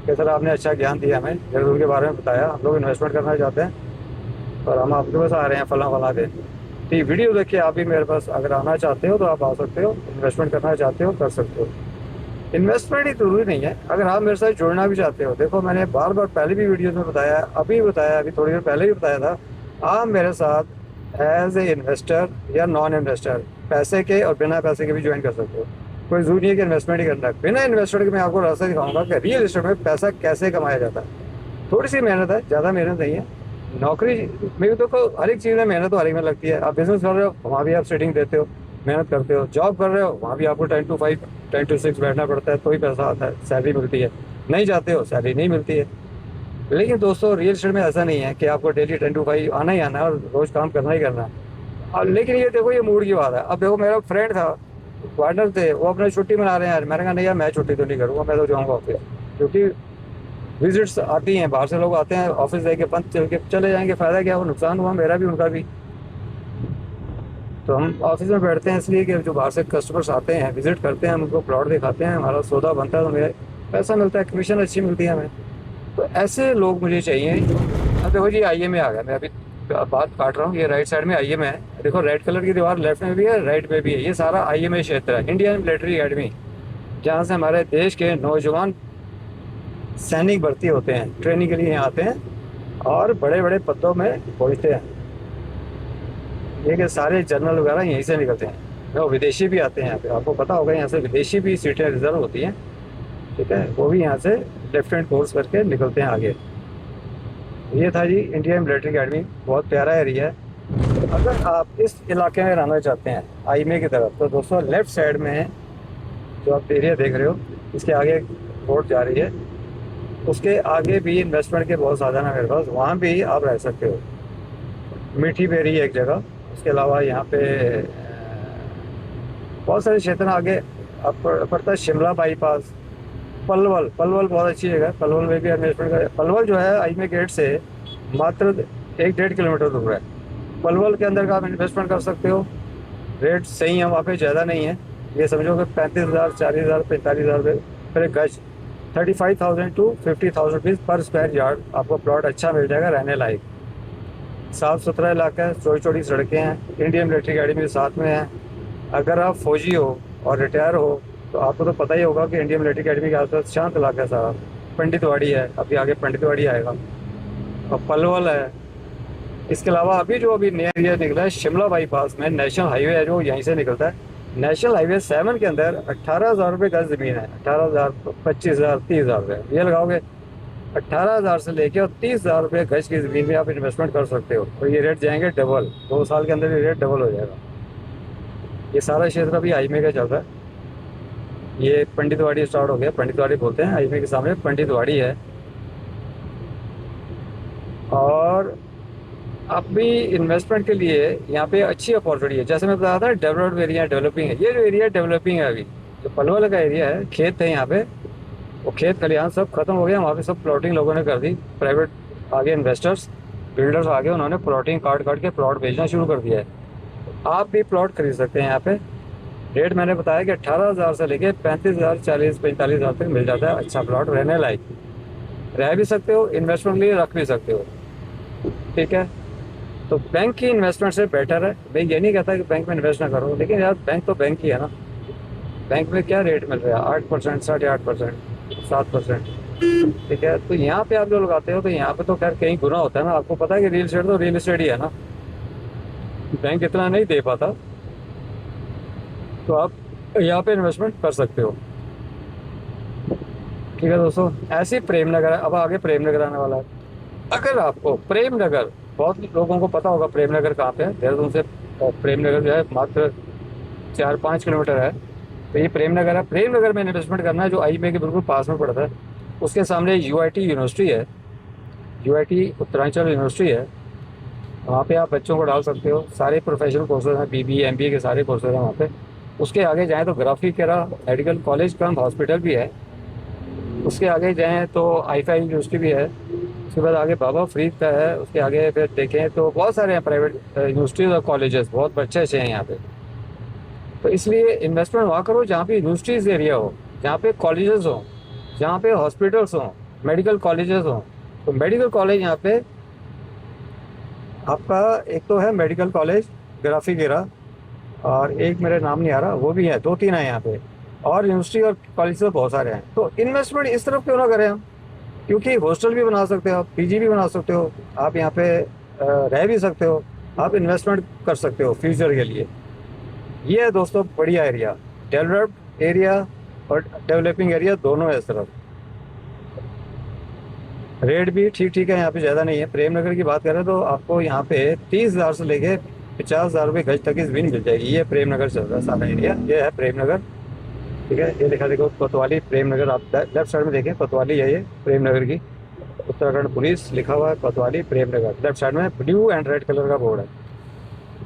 कि सर आपने अच्छा ज्ञान दिया, हमें देहरादून के बारे में बताया। हम लोग इन्वेस्टमेंट करना चाहते हैं और हम आपके पास आ रहे हैं फला के। तो ये वीडियो देखिए, आप भी मेरे पास अगर आना चाहते हो तो आप आ सकते हो, इन्वेस्टमेंट करना चाहते हो कर सकते हो। इन्वेस्टमेंट ही जरूरी नहीं है, अगर आप मेरे साथ जुड़ना भी चाहते हो। देखो, मैंने बार बार पहले भी वीडियो में बताया, अभी बताया, अभी थोड़ी देर पहले भी बताया था, आप मेरे साथ एज ए इन्वेस्टर या नॉन इन्वेस्टर, पैसे के और बिना पैसे के भी ज्वाइन कर सकते हो। कोई जरूरी नहीं है कि इन्वेस्टमेंट ही करना है। बिना इन्वेस्टमेंट के मैं आपको रास्ता दिखाऊंगा कि रियल एस्टेट में पैसा कैसे कमाया जाता है। थोड़ी सी मेहनत है, ज़्यादा मेहनत नहीं है। नौकरी में भी देखो, हर एक चीज़ में मेहनत तो हर एक में लगती है। आप बिजनेस कर रहे हो, वहाँ भी आप सेटिंग देते हो, मेहनत करते हो। जॉब कर रहे हो, वहाँ भी आपको 10 to 5 10 to 6 बैठना पड़ता है, तो ही पैसा आता है, सैलरी मिलती है। नहीं जाते हो, सैलरी नहीं मिलती है। लेकिन दोस्तों, रियल एस्टेट में ऐसा नहीं है कि आपको डेली 10 to 5 आना ही आना है और रोज़ काम करना ही करना है। और लेकिन ये देखो, ये मूड की बात है। अब देखो, मेरा फ्रेंड था, पार्टनर थे, वो अपनी छुट्टी मना रहे हैं यार। मैंने कहा नहीं यार, मैं छुट्टी तो नहीं करूँगा, मैं तो जाऊँगा ऑफिस, क्योंकि विजिट्स आती हैं, बाहर से लोग आते हैं, ऑफिस देके बंद चल के चले जाएंगे, फ़ायदा क्या, वो नुकसान हुआ मेरा भी उनका भी। तो हम ऑफिस में बैठते हैं इसलिए कि जो बाहर से कस्टमर्स आते हैं, विजिट करते हैं, हम उनको प्लॉट दिखाते हैं, हमारा सौदा बनता है, तो हमें पैसा मिलता है, कमीशन अच्छी मिलती है हमें। तो ऐसे लोग मुझे चाहिए। अब देखो जी, आईएमए आ गया, मैं अभी बात काट रहा हूँ, ये राइट साइड में आईएम है। देखो रेड कलर की दीवार लेफ्ट में भी है, राइट में भी है। ये सारा आईएमए क्षेत्र है, इंडियन मिलिट्री एकेडमी, जहाँ से हमारे देश के नौजवान सैनिक भर्ती होते हैं, ट्रेनिंग के लिए यहाँ आते हैं और बड़े बड़े पदों में पहुँचते हैं। ये कि सारे जनरल वगैरह यहीं से निकलते हैं, वो विदेशी भी आते हैं यहाँ पे। आपको पता होगा यहाँ से विदेशी भी सीटें रिजर्व होती हैं, ठीक है, वो भी यहाँ से लेफ्टिनेंट कोर्स करके निकलते हैं आगे। ये था जी इंडियन मिलिट्री अकेडमी, बहुत प्यारा एरिया है। अगर आप इस इलाके में रहना चाहते हैं आईमे की तरफ, तो दोस्तों लेफ्ट साइड में जो आप एरिया देख रहे हो, इसके आगे रोड जा रही है, उसके आगे भी इन्वेस्टमेंट के बहुत साधन है मेरे पास, वहाँ भी आप रह सकते हो। मीठी बेरी एक जगह, उसके अलावा यहाँ पे बहुत सारे क्षेत्र आगे आप पड़ता है। शिमला बाईपास, पलवल, पलवल बहुत अच्छी जगह है, पलवल में भी इन्वेस्टमेंट का। पलवल जो है आईमे गेट से मात्र 1-1.5 किलोमीटर दूर है। पलवल के अंदर का आप इन्वेस्टमेंट कर सकते हो। रेट सही है वहाँ पे, ज़्यादा नहीं है। ये समझो कि 35,000, 40,000, 45,000 रुपये पर गज, 35,000 to 50,000 रुपीज़ पर स्क्वायर यार्ड आपको प्लॉट अच्छा मिल जाएगा रहने लायक। साफ़ सुथरा इलाका है, चौड़ी चौड़ी सड़कें हैं, इंडियन मिलिट्री अकेडमी साथ में है। अगर आप फौजी हो और रिटायर हो तो आपको तो पता ही होगा कि इंडियन मिलिट्री अकेडमी के आसपास शांत इलाका है सारा। पंडितवाड़ी है, अभी आगे पंडितवाड़ी आएगा, और पलवल है। इसके अलावा अभी नया एरिया निकला है शिमला बाईपास में, नेशनल हाईवे है जो यहीं से निकलता है। नेशनल हाईवे 7 के अंदर 18,000 रुपये गज ज़मीन है। 18,000, 25,000, 30,000 रुपये ये लगाओगे। 18,000 से लेके और 30,000 रुपये गज की ज़मीन में आप इन्वेस्टमेंट कर सकते हो, और ये रेट जाएंगे डबल। 2 साल के अंदर ये रेट डबल हो जाएगा। ये सारा क्षेत्र अभी आईमे का चल रहा है। ये पंडितवाड़ी स्टार्ट हो गया, पंडितवाड़ी बोलते हैं, आईमे के सामने पंडितवाड़ी है। और अब भी इन्वेस्टमेंट के लिए यहाँ पे अच्छी अपॉर्चुनिटी है। जैसे मैं बताया था डेवलप्ड एरिया, डेवलपिंग है। ये जो एरिया डेवलपिंग है, अभी जो पलवल का एरिया है, खेत थे यहाँ पे, वो खेत खलिहान सब खत्म हो गया। वहाँ पे सब प्लॉटिंग लोगों ने कर दी, प्राइवेट आगे इन्वेस्टर्स, बिल्डर्स आगे, उन्होंने प्लॉटिंग काट के प्लॉट बेचना शुरू कर दिया है। आप भी प्लॉट खरीद सकते हैं यहाँ पे। रेट मैंने बताया कि 18,000 से लेके 35,000, 40, 45,000 तक मिल जाता है अच्छा प्लॉट रहने लायक। रह भी सकते हो, इन्वेस्टमेंट के लिए रख भी सकते हो, ठीक है। तो बैंक की इन्वेस्टमेंट से बेटर है। मैं ये नहीं कहता कि बैंक में इन्वेस्ट ना करो, लेकिन यार बैंक तो बैंक ही है ना। बैंक में क्या रेट मिल रहा है? 8%, 8.5%, 7%, ठीक है। तो यहाँ पे आप जो लगाते हो, तो यहाँ पे तो खैर कहीं गुना होता है ना। आपको पता है कि रियल एस्टेट तो रियल एस्टेट ही है ना, बैंक इतना नहीं दे पाता। तो आप यहाँ पे इन्वेस्टमेंट कर सकते हो, ठीक है दोस्तों। ऐसे प्रेमनगर है, अब आगे प्रेमनगर आने वाला है। अगर आपको प्रेमनगर, बहुत लोगों को पता होगा प्रेमनगर कहाँ पे है, देहरादून से प्रेमनगर जो है मात्र 4-5 किलोमीटर है। तो ये प्रेमनगर है। प्रेमनगर में इन्वेस्टमेंट करना है, जो आईमे के बिल्कुल पास में पड़ता है। उसके सामने यूआईटी यूनिवर्सिटी है, यूआईटी उत्तरांचल यूनिवर्सिटी है। वहाँ पे आप बच्चों को डाल सकते हो। सारे प्रोफेशनल कोर्सेज हैं, बीबीए, एमबीए के सारे कोर्सेज हैं वहाँ पे। उसके आगे जाएँ तो ग्राफिकेरा मेडिकल कॉलेज कम हॉस्पिटल भी है। उसके आगे जाएँ तो आई-फाई यूनिवर्सिटी भी है। उसके बाद आगे बाबा फरीद का है। उसके आगे फिर देखें तो बहुत सारे हैं प्राइवेट यूनिवर्सिटीज़ और कॉलेजेस, बहुत अच्छे हैं यहाँ पे। तो इसलिए इन्वेस्टमेंट वहाँ करो जहाँ पे यूनिवर्सिटीज़ एरिया हो, जहाँ पे कॉलेजेस हों, जहाँ पे हॉस्पिटल्स हों, मेडिकल कॉलेजेस हों। तो मेडिकल कॉलेज यहाँ पे आपका एक तो है मेडिकल कॉलेज ग्राफिकेरा, और एक मेरे नाम नहीं आ रहा, वो भी है। 2-3 है यहाँ पे, और यूनिवर्सिटी और कॉलेज तो बहुत सारे हैं। तो इन्वेस्टमेंट इस तरफ क्यों ना करें हम? क्योंकि हॉस्टल भी बना सकते हो आप, पीजी भी बना सकते हो आप, यहाँ पे रह भी सकते हो आप, इन्वेस्टमेंट कर सकते हो फ्यूचर के लिए। ये है दोस्तों बढ़िया एरिया, डेवलप्ड एरिया और डेवलपिंग एरिया दोनों है इस तरफ। रेट भी ठीक ठीक है यहाँ पे, ज़्यादा नहीं है। प्रेमनगर की बात करें तो आपको यहाँ पे 30,000 से लेके 50,000 रुपये गज तक की ज़मीन मिल जाएगी। ये प्रेमनगर चल रहा है सारा एरिया, ये है प्रेमनगर, ठीक है। ये लिखा देखो कोतवाली प्रेमनगर, आप लेफ्ट साइड में देखें कोतवाली है, ये प्रेमनगर की उत्तराखंड पुलिस लिखा हुआ है, कोतवाली प्रेमनगर। लेफ्ट साइड में ब्लू एंड रेड कलर का बोर्ड है।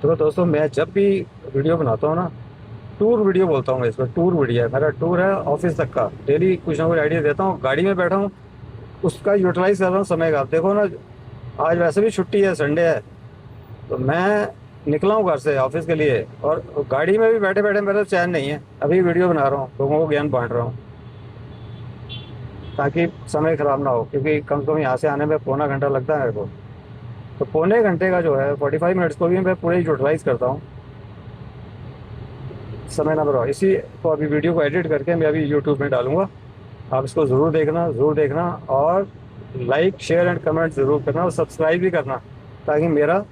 तो दोस्तों मैं जब भी वीडियो बनाता हूँ ना, टूर वीडियो बोलता हूँ इसको, टूर वीडियो है मेरा, टूर है ऑफिस तक का। डेली कुछ ना कुछ आइडिया देता हूँ, गाड़ी में बैठा हूँ उसका यूटिलाइज कर रहा हूँ समय का। देखो ना, आज वैसे भी छुट्टी है, संडे है, तो मैं निकला हूँ घर से ऑफिस के लिए, और गाड़ी में भी बैठे बैठे मेरा चैन नहीं है। अभी वीडियो बना रहा हूँ, लोगों को ज्ञान बांट रहा हूँ ताकि समय ख़राब ना हो, क्योंकि कम से कम यहाँ से आने में पौना घंटा लगता है मेरे को। तो पौने घंटे का जो है 45 मिनट्स को भी मैं पूरे यूटिलाइज करता हूँ, समय ना बर्बाद। इसी को अभी वीडियो को एडिट करके मैं अभी यूट्यूब में डालूंगा, आप इसको ज़रूर देखना और लाइक शेयर एंड कमेंट ज़रूर करना और सब्सक्राइब भी करना, ताकि मेरा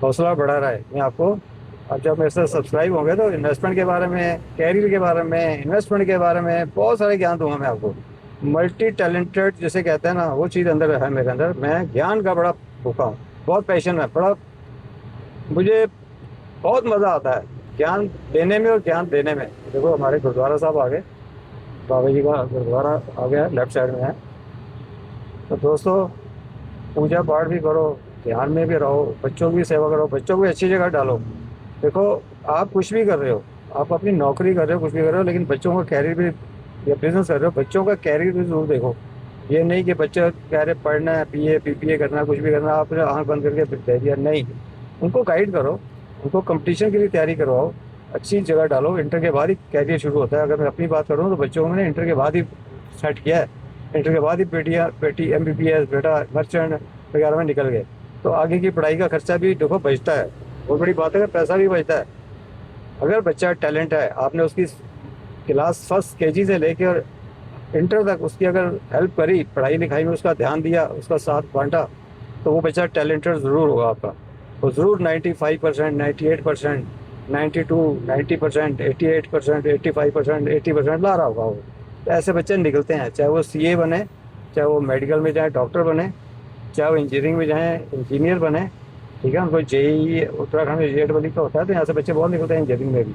हौसला बढ़ा रहे। मैं आपको, अब जब मेरे से सब्सक्राइब होंगे तो इन्वेस्टमेंट के बारे में, कैरियर के बारे में, इन्वेस्टमेंट के बारे में बहुत सारे ज्ञान दूंगा मैं आपको। मल्टी टैलेंटेड जिसे कहते हैं ना, वो चीज़ अंदर है मेरे अंदर। मैं ज्ञान का बड़ा भूखा हूँ, बहुत पैशन है, बड़ा मुझे बहुत मज़ा आता है ज्ञान देने में और ज्ञान देने में। देखो हमारे गुरुद्वारा साहब आ गए, बाबा जी का गुरुद्वारा आ गया, लेफ्ट साइड में है। तो दोस्तों, पूजा पाठ भी करो, ध्यान में भी रहो, बच्चों की सेवा करो, बच्चों को अच्छी जगह डालो। देखो, आप कुछ भी कर रहे हो, आप अपनी नौकरी कर रहे हो, कुछ भी कर रहे हो, लेकिन बच्चों का कैरियर भी, या बिजनेस कर रहे हो, बच्चों का कैरियर भी जरूर देखो। ये नहीं कि बच्चे कह रहे पढ़ना है, पीए पीपीए करना है, कुछ भी करना है, आपने आँख बंद करके दे दिया, नहीं। उनको गाइड करो, उनको कंपटीशन के लिए तैयारी करवाओ, अच्छी जगह डालो। इंटर के बाद ही कैरियर शुरू होता है। अगर मैं अपनी बात करूँ तो बच्चों को मैंने इंटर के बाद ही सेट किया है। इंटर के बाद ही बेटी एमबीबीएस, बेटा मर्चेंट वगैरह में निकल गए। तो आगे की पढ़ाई का खर्चा भी देखो बचता है, बहुत बड़ी बात है कि पैसा भी बचता है। अगर बच्चा टैलेंट है, आपने उसकी क्लास फर्स्ट केजी से लेकर इंटर तक उसकी अगर हेल्प करी, पढ़ाई लिखाई में उसका ध्यान दिया, उसका साथ बांटा, तो वो बच्चा टैलेंटेड ज़रूर होगा आपका। वो ज़रूर 95%, 98%, 92, 90%, 88%, 85%, 80% ला रहा होगा वो। तो ऐसे बच्चे निकलते हैं, चाहे वो सीए बने, चाहे वो मेडिकल में जाए डॉक्टर बने, चाहे वो इंजीनियरिंग में जाए इंजीनियर बने। ठीक है, उनको जेई उत्तराखंड में जेट वाली का होता है, तो यहाँ से बच्चे बहुत निकलते हैं इंजीनियरिंग में भी।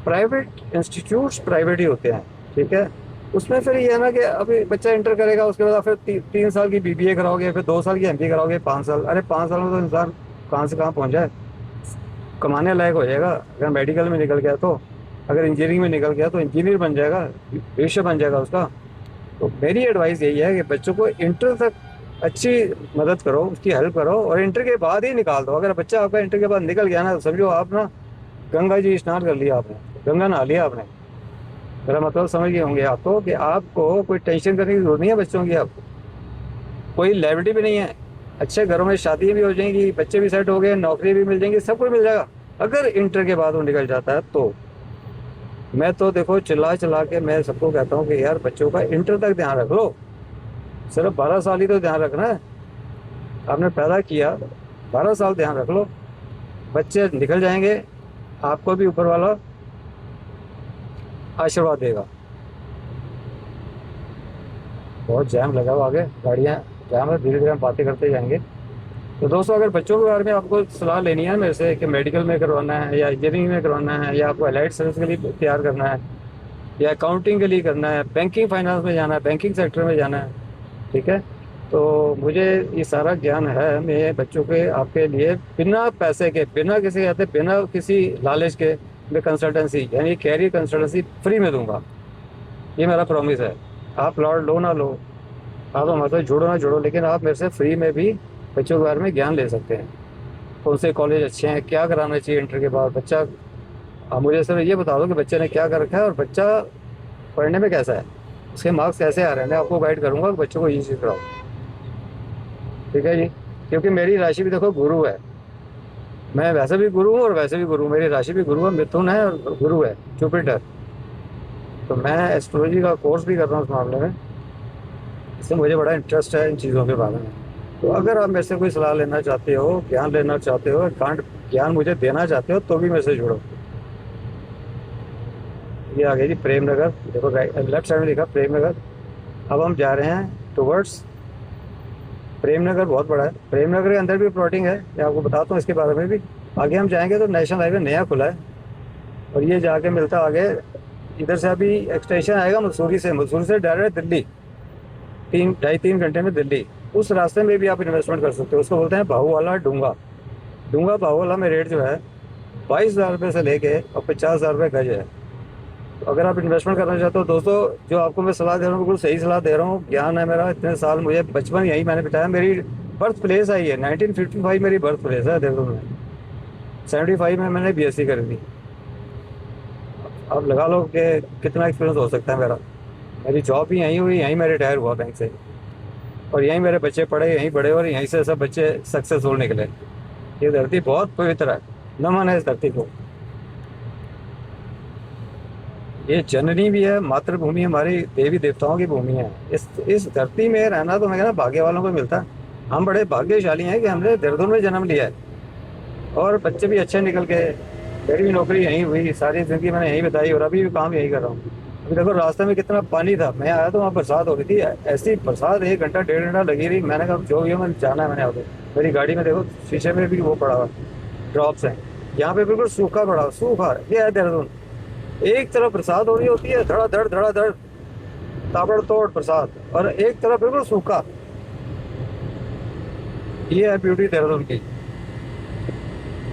प्राइवेट इंस्टीट्यूट्स प्राइवेट ही होते हैं, ठीक है। उसमें फिर ये है ना कि अभी बच्चा इंटर करेगा, उसके बाद फिर 3 साल की बीबीए कराओगे, फिर 2 साल की एमबीए कराओगे, 5 साल। अरे 5 साल में तो इंसान कहाँ से कहाँ पहुँच जाए, कमाने लायक हो जाएगा। अगर मेडिकल में निकल गया तो, अगर इंजीनियरिंग में निकल गया तो इंजीनियर बन जाएगा, भविष्य बन जाएगा उसका। तो मेरी एडवाइस यही है कि बच्चों को इंटर तक अच्छी मदद करो, उसकी हेल्प करो, और इंटर के बाद ही निकाल दो। अगर बच्चा आपका इंटर के बाद निकल गया ना, तो समझो आप ना गंगा जी स्नान कर लिया आपने, गंगा नहा लिया आपने। मेरा मतलब समझ गए होंगे आप तो, कि आपको कोई टेंशन करने की जरूरत नहीं है बच्चों की, आपको कोई लाइबिलिटी भी नहीं है। अच्छे घरों में शादियाँ भी हो जाएंगी, बच्चे भी सेट हो गए, नौकरी भी मिल जाएंगी, सब कुछ मिल जाएगा। अगर इंटर के बाद वो निकल जाता है तो मैं तो देखो चिल्ला चिल्ला के मैं सबको कहता हूँ कि यार बच्चों का इंटर तक ध्यान रख लो। सिर्फ 12 साल ही तो ध्यान रखना है, आपने पैदा किया, 12 साल ध्यान रख लो। बच्चे निकल जाएंगे, आपको भी ऊपर वाला आशीर्वाद देगा। बहुत जैम लगा हुआ आगे, गाड़ियाँ जैम है, धीरे धीरे हम बातें करते जाएंगे। तो दोस्तों, अगर बच्चों के बारे में आपको सलाह लेनी है मेरे से कि मेडिकल में करवाना है, या इंजीनियरिंग में करवाना है, या आपको एलाइड सर्विस के लिए तैयार करना है, या अकाउंटिंग के लिए करना है, बैंकिंग फाइनेंस में जाना है, बैंकिंग सेक्टर में जाना है, ठीक है, तो मुझे ये सारा ज्ञान है। मैं बच्चों के आपके लिए बिना पैसे के, बिना किसी कहते, बिना किसी लालच के, मैं कंसल्टेंसी यानी कैरियर कंसल्टेंसी फ्री में दूंगा। ये मेरा प्रॉमिस है। आप लॉट लो ना लो, आप हमारे साथ जुड़ो ना जुड़ो, लेकिन आप मेरे से फ्री में भी बच्चों के बारे में ज्ञान ले सकते हैं। कौन से कॉलेज अच्छे हैं, क्या कराना चाहिए इंटर के बाद बच्चा, आप मुझे सिर्फ ये बता दो कि बच्चे ने क्या कर रखा है और बच्चा पढ़ने में कैसा है, उसके मार्क्स कैसे आ रहे हैं। मैं आपको गाइड करूँगा कि बच्चों को ये चीज़ कराओ, ठीक है जी। क्योंकि मेरी राशि भी देखो गुरु है, मैं वैसे भी गुरु हूँ और वैसे भी गुरु हूँ। मेरी राशि भी गुरु है, मिथुन है, और गुरु है जुपिटर। तो मैं एस्ट्रोलॉजी का कोर्स भी कर रहा हूँ इस मामले में, इससे मुझे बड़ा इंटरेस्ट है इन चीज़ों के बारे में। तो अगर आप मेरे से कोई सलाह लेना चाहते हो, ज्ञान लेना चाहते हो, ज्ञान मुझे देना चाहते हो, तो भी मेरे से जुड़ो। ये आ गई जी प्रेम नगर, देखो लेफ्ट साइड में लिखा प्रेम नगर। अब हम जा रहे हैं टुवर्ड्स प्रेम नगर। बहुत बड़ा है प्रेम नगर, के अंदर भी प्लॉटिंग है, मैं आपको बताता हूँ इसके बारे में भी। आगे हम जाएंगे तो नेशनल हाईवे नया खुला है, और ये जाके मिलता आगे, इधर से अभी एक्सटेंशन आएगा मसूरी से, मसूरी से डायरेक्ट दिल्ली, 3-2.5-3 घंटे में दिल्ली। उस रास्ते में भी आप इन्वेस्टमेंट कर सकते हो। उसको बोलते हैं भाऊवाला डूंगा। डूंगा भाऊवाला में रेट जो है 22,000 रुपये से लेके और 50,000 रुपये गज है। तो अगर आप इन्वेस्टमेंट करना चाहते हो दोस्तों, जो आपको मैं सलाह दे रहा हूँ बिल्कुल सही सलाह दे रहा हूँ। ज्ञान है मेरा, इतने साल मुझे बचपन यही मैंने बिताया। मेरी बर्थ प्लेस आई है 1955, मेरी बर्थ प्लेस है देहरादून में। 75 में मैंने बीएससी करी थी। अब लगा लो कि कितना एक्सपीरियंस हो सकता है मेरा। मेरी जॉब भी यहीं हुई, यहीं मैं रिटायर हुआ बैंक से। और यहीं मेरे बच्चे पढ़े, यहीं बड़े, और यहीं से सब बच्चे सक्सेसफुल निकले। ये धरती बहुत पवित्र है, नमन है इस धरती को। ये जननी भी है, मातृभूमि हमारी देवी देवताओं की भूमि है। इस धरती में रहना तो मैं कहना भाग्य वालों को मिलता है। हम बड़े भाग्यशाली हैं कि हमने देहरादून में जन्म लिया है, और बच्चे भी अच्छे निकल के, मेरी भी नौकरी यहीं हुई, सारी जिंदगी मैंने यहीं बताई, और अभी भी काम यहीं कर रहा हूँ। अभी देखो रास्ते में कितना पानी था, मैं आया तो वहाँ बरसात हो रही थी, ऐसी बरसात 1 घंटा 1.5 घंटा लगी रही। मैंने कहा जो भी हो, मैंने जाना है, मैंने आगे मेरी गाड़ी में देखो शीशे में भी वो पड़ा हुआ, ड्रॉप्स हैं। यहाँ पे बिल्कुल सूखा पड़ा हुआ, सूखा, ये है देहरादून। एक तरफ बरसात हो रही होती है, धड़ाधड़ धड़ाधड़, ताबड़तोड़ बरसात, और एक तरफ बिल्कुल सूखा। ये है ब्यूटी देहरादून की।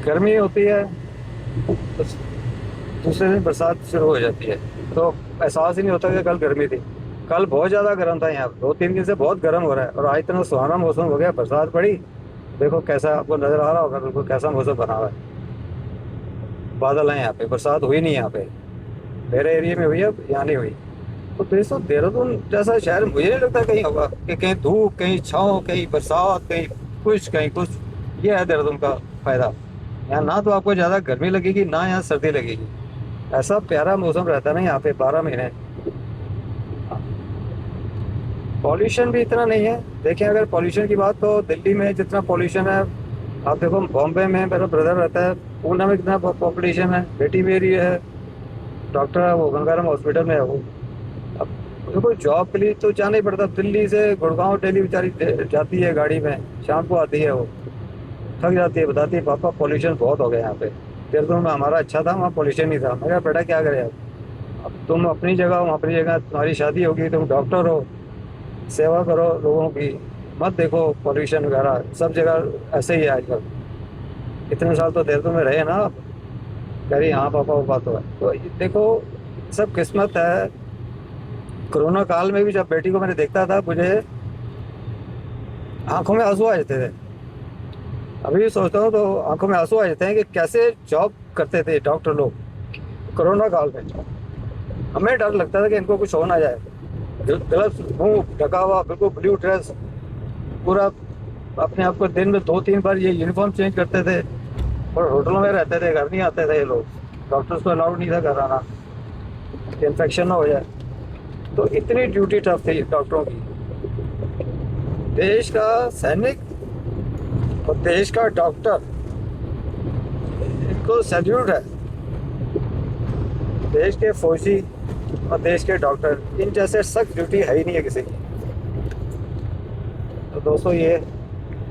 गर्मी होती है तो दूसरे दिन बरसात शुरू हो जाती है, तो एहसास ही नहीं होता कि कल गर्मी थी। कल बहुत ज़्यादा गर्म था, यहाँ 2-3 दिन से बहुत गर्म हो रहा है, और आज इतना सुहाना मौसम हो गया, बरसात पड़ी। देखो कैसा आपको नज़र आ रहा होगा, बिल्कुल कैसा मौसम बना हुआ है। बादल हैं यहाँ पे, बरसात हुई नहीं यहाँ पे, मेरे एरिया में हुई है, यहाँ नहीं हुई। तो दोस्तों देहरादून जैसा शहर मुझे नहीं लगता कहीं होगा, कि कहीं धूप, कहीं छाँव, कहीं बरसात, कहीं कुछ कहीं कुछ। ये है देहरादून का फायदा। यहाँ ना तो आपको ज़्यादा गर्मी लगेगी, ना यहाँ सर्दी लगेगी। ऐसा प्यारा मौसम रहता है ना यहाँ पे 12 महीने। पॉल्यूशन भी इतना नहीं है। देखें अगर पॉल्यूशन की बात, तो दिल्ली में जितना पॉल्यूशन है, आप देखो बॉम्बे में मेरा ब्रदर रहता है, पूना में कितना पॉपुलेशन है। बेटी मेरी है डॉक्टर है, वो गंगाराम हॉस्पिटल में है वो। अब देखो जॉब के लिए तो जाना ही पड़ता, दिल्ली से गुड़गांव डेली बेचारी जाती है गाड़ी में, शाम को आती है, वो थक जाती है, बताती है पापा पॉल्यूशन बहुत हो गया यहाँ पे। देहरादून में हमारा अच्छा था, वहाँ पॉल्यूशन नहीं था। मैं कहा बेटा क्या करें अब तुम अपनी जगह हो, अपनी जगह तुम्हारी शादी होगी, तुम डॉक्टर हो, सेवा करो लोगों की, मत देखो पॉल्यूशन वगैरह। सब जगह ऐसे ही है आजकल। इतने साल तो देहरादून में रहे ना आप। कह रही हाँ पापा वो बात तो है। तो ये देखो सब किस्मत है। कोरोना काल में भी जब बेटी को मैंने देखता था, मुझे आंखों में आंसू आ जाते थे। अभी भी सोचता हूँ तो आंखों में आंसू आ जाते हैं कि कैसे जॉब करते थे डॉक्टर लोग कोरोना काल में। हमें डर लगता था कि इनको कुछ हो ना जाए। ग्लव्स, मुंह ढका हुआ, बिल्कुल ब्लू ड्रेस, पूरा अपने आप को दिन में 2-3 बार ये यूनिफॉर्म चेंज करते थे, और होटलों में रहते थे, घर नहीं आते थे ये लोग। डॉक्टर्स को अलाउड नहीं था घर आना कि इन्फेक्शन ना हो जाए। तो इतनी ड्यूटी टफ थी डॉक्टरों की। देश का सैनिक और देश का डॉक्टर, इनको सैल्यूट है। देश के फौजी और देश के डॉक्टर, इन जैसे सख्त ड्यूटी है ही नहीं है किसी की। तो दोस्तों ये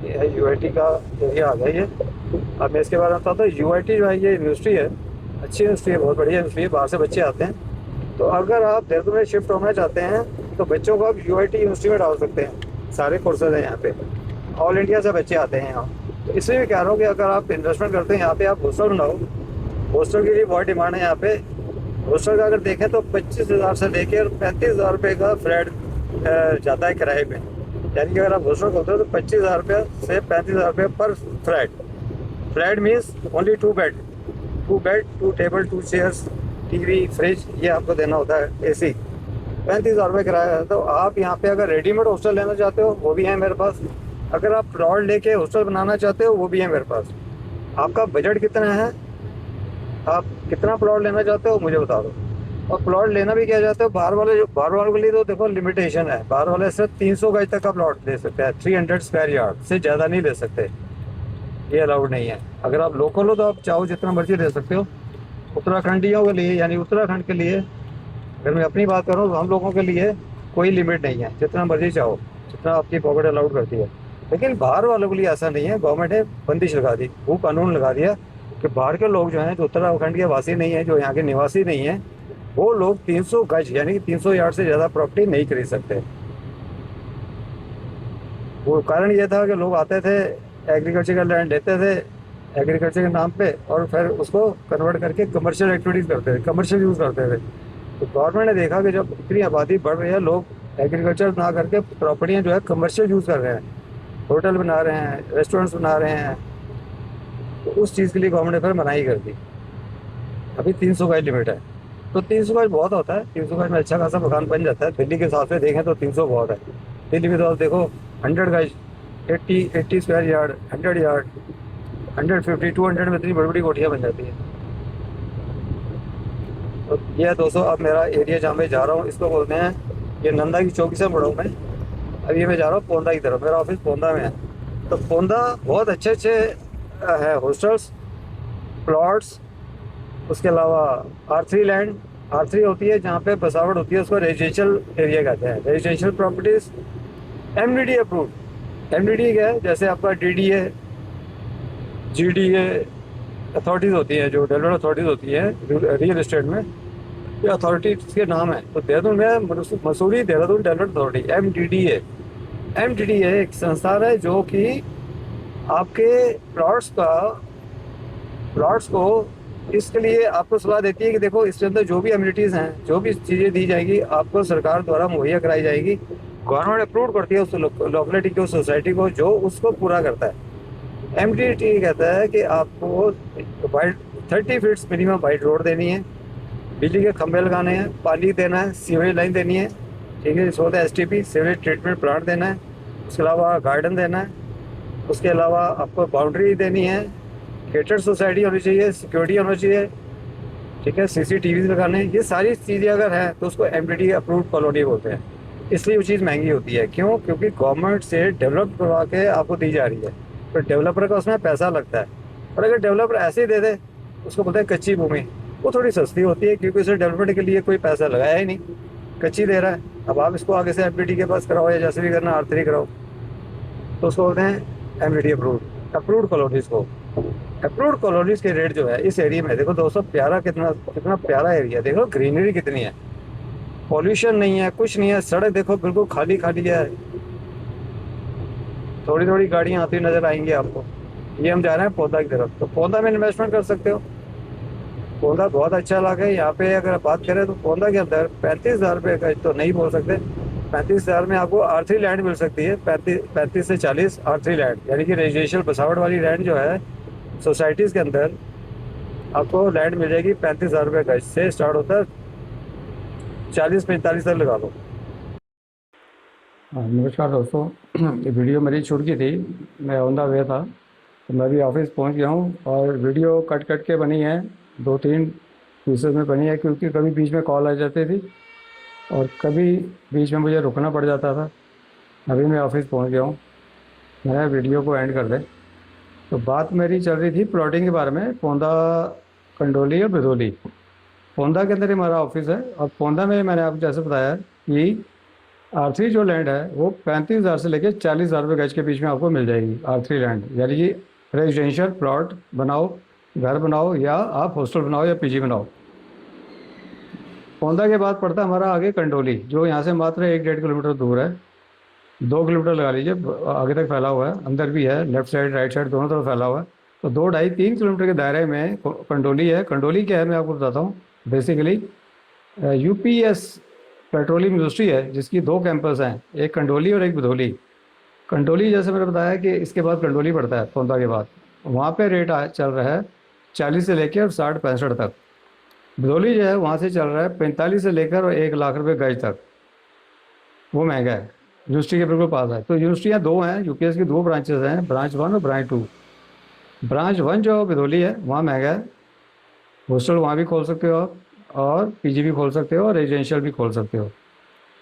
है यूआईटी का एरिया आ गया ये। अब मैं इसके बारे में बताता हूँ। यूआईटी जो है ये यूनिवर्सिटी है, अच्छी यूनिवर्सिटी है, बहुत बढ़िया यूनिवर्सिटी है, बाहर से बच्चे आते हैं। तो अगर आप देहरादून में शिफ्ट होना चाहते हैं तो बच्चों को आप यूआईटी यूनिवर्सिटी में डाल सकते हैं। सारे कोर्सेज हैं यहाँ पे, ऑल इंडिया से बच्चे आते हैं यहाँ। तो इसलिए मैं कह रहा हूँ कि अगर आप इन्वेस्टमेंट करते हैं यहाँ पे, आप हॉस्टल बनाओ। हॉस्टल के लिए बहुत डिमांड है यहाँ पे। हॉस्टल का अगर देखें तो 25,000 से लेकर 35,000 रुपये का फ्लैट जाता है किराए पे। यानी कि अगर आप हॉस्टल खोलते हो तो 25,000 रुपये से 35,000 रुपये पर flat. Flat means only 2 bed, 2 table, 2 chairs, TV, fridge, ये आपको देना होता है, एसी। 35,000 रुपये किराया है। तो आप यहाँ पे अगर रेडीमेड हॉस्टल लेना चाहते हो वो भी है मेरे पास। अगर आप प्लॉट लेके हॉस्टल बनाना चाहते हो वो भी है मेरे पास। आपका बजट कितना है, आप कितना प्लॉट लेना चाहते हो मुझे बता दो। और प्लॉट लेना भी क्या चाहते हो, बाहर वालों के लिए तो देखो लिमिटेशन है। बाहर वाले सिर्फ 300 गज तक का प्लॉट ले सकते हैं, 300 स्क्वायर यार्ड से ज़्यादा नहीं ले सकते, ये अलाउड नहीं है। अगर आप लोकल हो तो आप चाहो जितना मर्जी ले सकते हो। उत्तराखंडियों के लिए, यानी उत्तराखंड के लिए, अगर मैं अपनी बात करूँ तो हम लोगों के लिए कोई लिमिट नहीं है, जितना मर्जी चाहो, जितना आपकी पॉकेट अलाउड करती है। लेकिन बाहर वालों के लिए ऐसा नहीं है। गवर्नमेंट ने बंदिश लगा दी, वो कानून लगा दिया कि बाहर के लोग जो हैं, जो उत्तराखंड के वासी नहीं हैं, जो यहाँ के निवासी नहीं हैं, वो लोग 300 गज यानी कि 300 यार्ड से ज़्यादा प्रॉपर्टी नहीं खरीद सकते। वो कारण ये था कि लोग आते थे, एग्रीकल्चर का लैंड लेते थे एग्रीकल्चर के नाम पे, और फिर उसको कन्वर्ट करके कमर्शियल एक्टिविटीज़ करते थे, कमर्शियल यूज़ करते थे। तो गवर्नमेंट ने देखा कि जब इतनी आबादी बढ़ रही है, लोग एग्रीकल्चर ना करके प्रॉपर्टियाँ जो है कमर्शियल यूज़ कर रहे हैं, होटल बना रहे हैं, रेस्टोरेंट्स बना रहे हैं, तो उस चीज़ के लिए गवर्नमेंट ने फिर मनाही कर दी। अभी 300 गज लिमिट है। तो 300 गज बहुत होता है, 300 गज में अच्छा खासा मकान बन जाता है। दिल्ली के हिसाब से देखें तो 300 बहुत है। दिल्ली में तो आप देखो 100 गज, 80 स्क्वायर यार्ड, 100 यार्ड, 150, 200 में इतनी बड़ी बड़ी कोठियाँ बन जाती हैं। तो ये है दोस्तों, अब मेरा एरिया जहाँ मैं जा रहा हूँ इसको बोलते हैं, ये नंदा की चौकी से मुड़ा हूँ मैं। अभी मैं जा रहा हूँ पोंदा की तरफ, मेरा ऑफिस पोंदा में है। तो पोंदा बहुत अच्छे अच्छे है हॉस्टल्स, प्लॉट्स, उसके अलावा R3 लैंड। R3 होती है जहाँ पे बसावट होती है, उसको रेजिडेंशियल एरिया कहते हैं, residential properties MDD approved. MDD क्या है, जैसे आपका DDA, GDA अथॉरिटीज़ होती है, जो डेवलपमेंट अथॉरिटीज़ होती है रियल एस्टेट में, ये अथॉरिटीज़ के नाम है। तो देहरादून में Mussoorie Dehradun development authority, MDDA। MDDA एक संस्थान है जो कि आपके प्लॉट्स को इसके लिए आपको सलाह देती है कि देखो इसके अंदर जो भी एमिनिटीज़ हैं, जो भी चीज़ें दी जाएगी आपको सरकार द्वारा मुहैया कराई जाएगी। गवर्नमेंट अप्रूव करती है उस लोकेलिटी को, सोसाइटी को, जो उसको पूरा करता है। MDT कहता है कि आपको wide 30 feets minimum wide road देनी है, बिजली के खंभे लगाने हैं, पानी देना है, सीवरेज लाइन देनी है, ठीक है, इसको होता है STP, सीवरेज ट्रीटमेंट प्लांट देना है, उसके अलावा गार्डन देना है, उसके अलावा आपको बाउंड्री देनी है, केटर्ड सोसाइटी होनी चाहिए, सिक्योरिटी होना चाहिए, ठीक है, CCTV लगाने हैं। ये सारी चीज़ें अगर हैं तो उसको MDT अप्रूव्ड कॉलोनी बोलते हैं। इसलिए वो चीज़ महंगी होती है, क्यों? क्योंकि गवर्नमेंट से डेवलप करवा के आपको दी जा रही है, तो डेवलपर का उसमें पैसा लगता है। और अगर डेवलपर ऐसे ही दे दे, उसको बोलते हैं कच्ची भूमि, वो थोड़ी सस्ती होती है, क्योंकि उसे डेवलपमेंट के लिए कोई पैसा लगाया ही नहीं, कच्ची दे रहा है। अब आप इसको आगे से MDT के पास कराओ या जैसे भी करना R3 कराओ, तो उसको बोलते हैं MDT अप्रूव्ड कॉलोनीज को। अप्रूव्ड कॉलोनीज के रेट जो है इस एरिया में, देखो दोस्तों, प्यारा, कितना कितना प्यारा एरिया, देखो ग्रीनरी कितनी है, पॉल्यूशन नहीं है, कुछ नहीं है, सड़क देखो बिल्कुल खाली खाली है, थोड़ी थोड़ी गाड़ियाँ आती नजर आएंगी आपको। ये हम जा रहे हैं पौधा की तरफ, तो पौधा में इन्वेस्टमेंट कर सकते हो। पौधा बहुत अच्छा इलाका है। यहाँ पे अगर बात करें तो पौधा के अंदर 35,000 रुपये का तो नहीं बोल सकते, 35,000 में आपको R3 लैंड मिल सकती है, 35 से 40 R3 लैंड, यानी कि रेजिडेंशियल बसावट वाली लैंड जो है सोसाइटीज़ के अंदर आपको लैंड मिल जाएगी 35,000 रुपये गज से स्टार्ट होता है, 40-45 तक लगा लो। नमस्कार दोस्तों, ये वीडियो मेरी छूट गई थी, मैं ऑन द वे था, तो मैं भी ऑफिस पहुंच गया हूं। और वीडियो कट कट के बनी है, 2-3 पीसेस में बनी है, क्योंकि कभी बीच में कॉल आ जाती थी और कभी बीच में मुझे रुकना पड़ जाता था। अभी मैं ऑफिस पहुंच गया हूं, मैं वीडियो को एंड कर दें। तो बात मेरी चल रही थी प्लॉटिंग के बारे में, पौंदा, कंडोली और बिदोली। पौंदा के अंदर ही हमारा ऑफिस है, और पौंदा में मैंने आपको जैसे बताया कि R3 जो लैंड है वो 35,000 से लेकर 40,000 रुपये गज के बीच में आपको मिल जाएगी। R3 लैंड यानी कि रेजिडेंशियल प्लॉट बनाओ, घर बनाओ, या आप हॉस्टल बनाओ या PG बनाओ। पौंदा के बाद पड़ता है हमारा आगे कंडोली, जो यहाँ से मात्र 1-1.5 किलोमीटर दूर है, 2 किलोमीटर लगा लीजिए, आगे तक फैला हुआ है, अंदर भी है, लेफ्ट साइड राइट साइड दोनों तरफ फैला हुआ है। तो 2-2.5-3 किलोमीटर के दायरे में कंडोली है। कंडोली क्या है मैं आपको बताता हूँ। बेसिकली UPS पेट्रोलियम इंडस्ट्री है, जिसकी 2 कैंपस हैं, एक कंडोली और एक बिधोली। कंडोली जैसे मैंने बताया कि इसके बाद कंडोली पड़ता है पौंदा के बाद, वहाँ पे रेट चल रहा है 40 से लेकर 60-65 तक। बिधोली जो है वहाँ से चल रहा है 45 से लेकर 1 लाख रुपये गज तक, वो महंगा है, यूनिवर्सिटी के बिल्कुल पास है। तो यूनिवर्सिटियाँ 2 हैं, UPS की 2 ब्रांचेस हैं, ब्रांच 1 और ब्रांच 2। ब्रांच 1 जो बिधोली है वहाँ महंगा है, हॉस्टल वहाँ भी खोल सकते हो आप, और PG भी खोल सकते हो, और रेजिडेंशियल भी खोल सकते हो।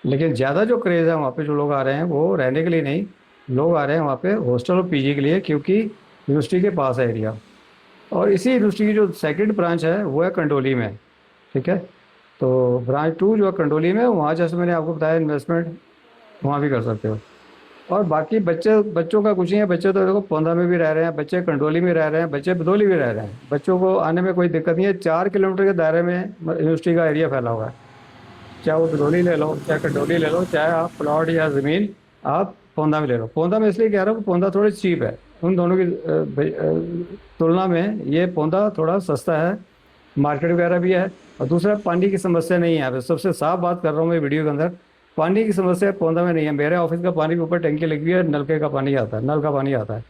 लेकिन ज़्यादा जो क्रेज़ है वहाँ पे, जो लोग आ रहे हैं वो रहने के लिए नहीं, लोग आ रहे हैं वहाँ पे हॉस्टल और PG के लिए, क्योंकि यूनिवर्सिटी के पास है एरिया। और इसी यूनिवर्सिटी की जो सेकंड ब्रांच है वो है कंडोली में, ठीक है। तो ब्रांच 2 जो है कंडोली में, वहाँ जैसे मैंने आपको बताया इन्वेस्टमेंट वहाँ भी कर सकते हो। और बाकी बच्चों का कुछ नहीं है, बच्चे तो देखो पौंदा में भी रह रहे हैं, बच्चे कंडोली में रह रहे हैं, बच्चे बिदौली भी रह रहे हैं, बच्चों को आने में कोई दिक्कत नहीं है। 4 किलोमीटर के दायरे में यूनिवर्सिटी का एरिया फैला हुआ है, चाहे वो बिदौली ले लो, चाहे कंडोली ले लो, चाहे आप प्लॉट या ज़मीन आप पौंदा में ले लो। पौंदा में इसलिए कह रहा हूँ कि पौंदा थोड़ी चीप है, उन दोनों की तुलना में ये पौंदा थोड़ा सस्ता है, मार्केट वगैरह भी है। और दूसरा, पानी की समस्या नहीं है। अब सबसे साफ बात कर रहा हूँ मैं वीडियो के अंदर, पानी की समस्या पौंदा में नहीं है। मेरे ऑफिस का पानी के ऊपर टंकी लगी हुई है, नलके का पानी आता है, नल का पानी आता है,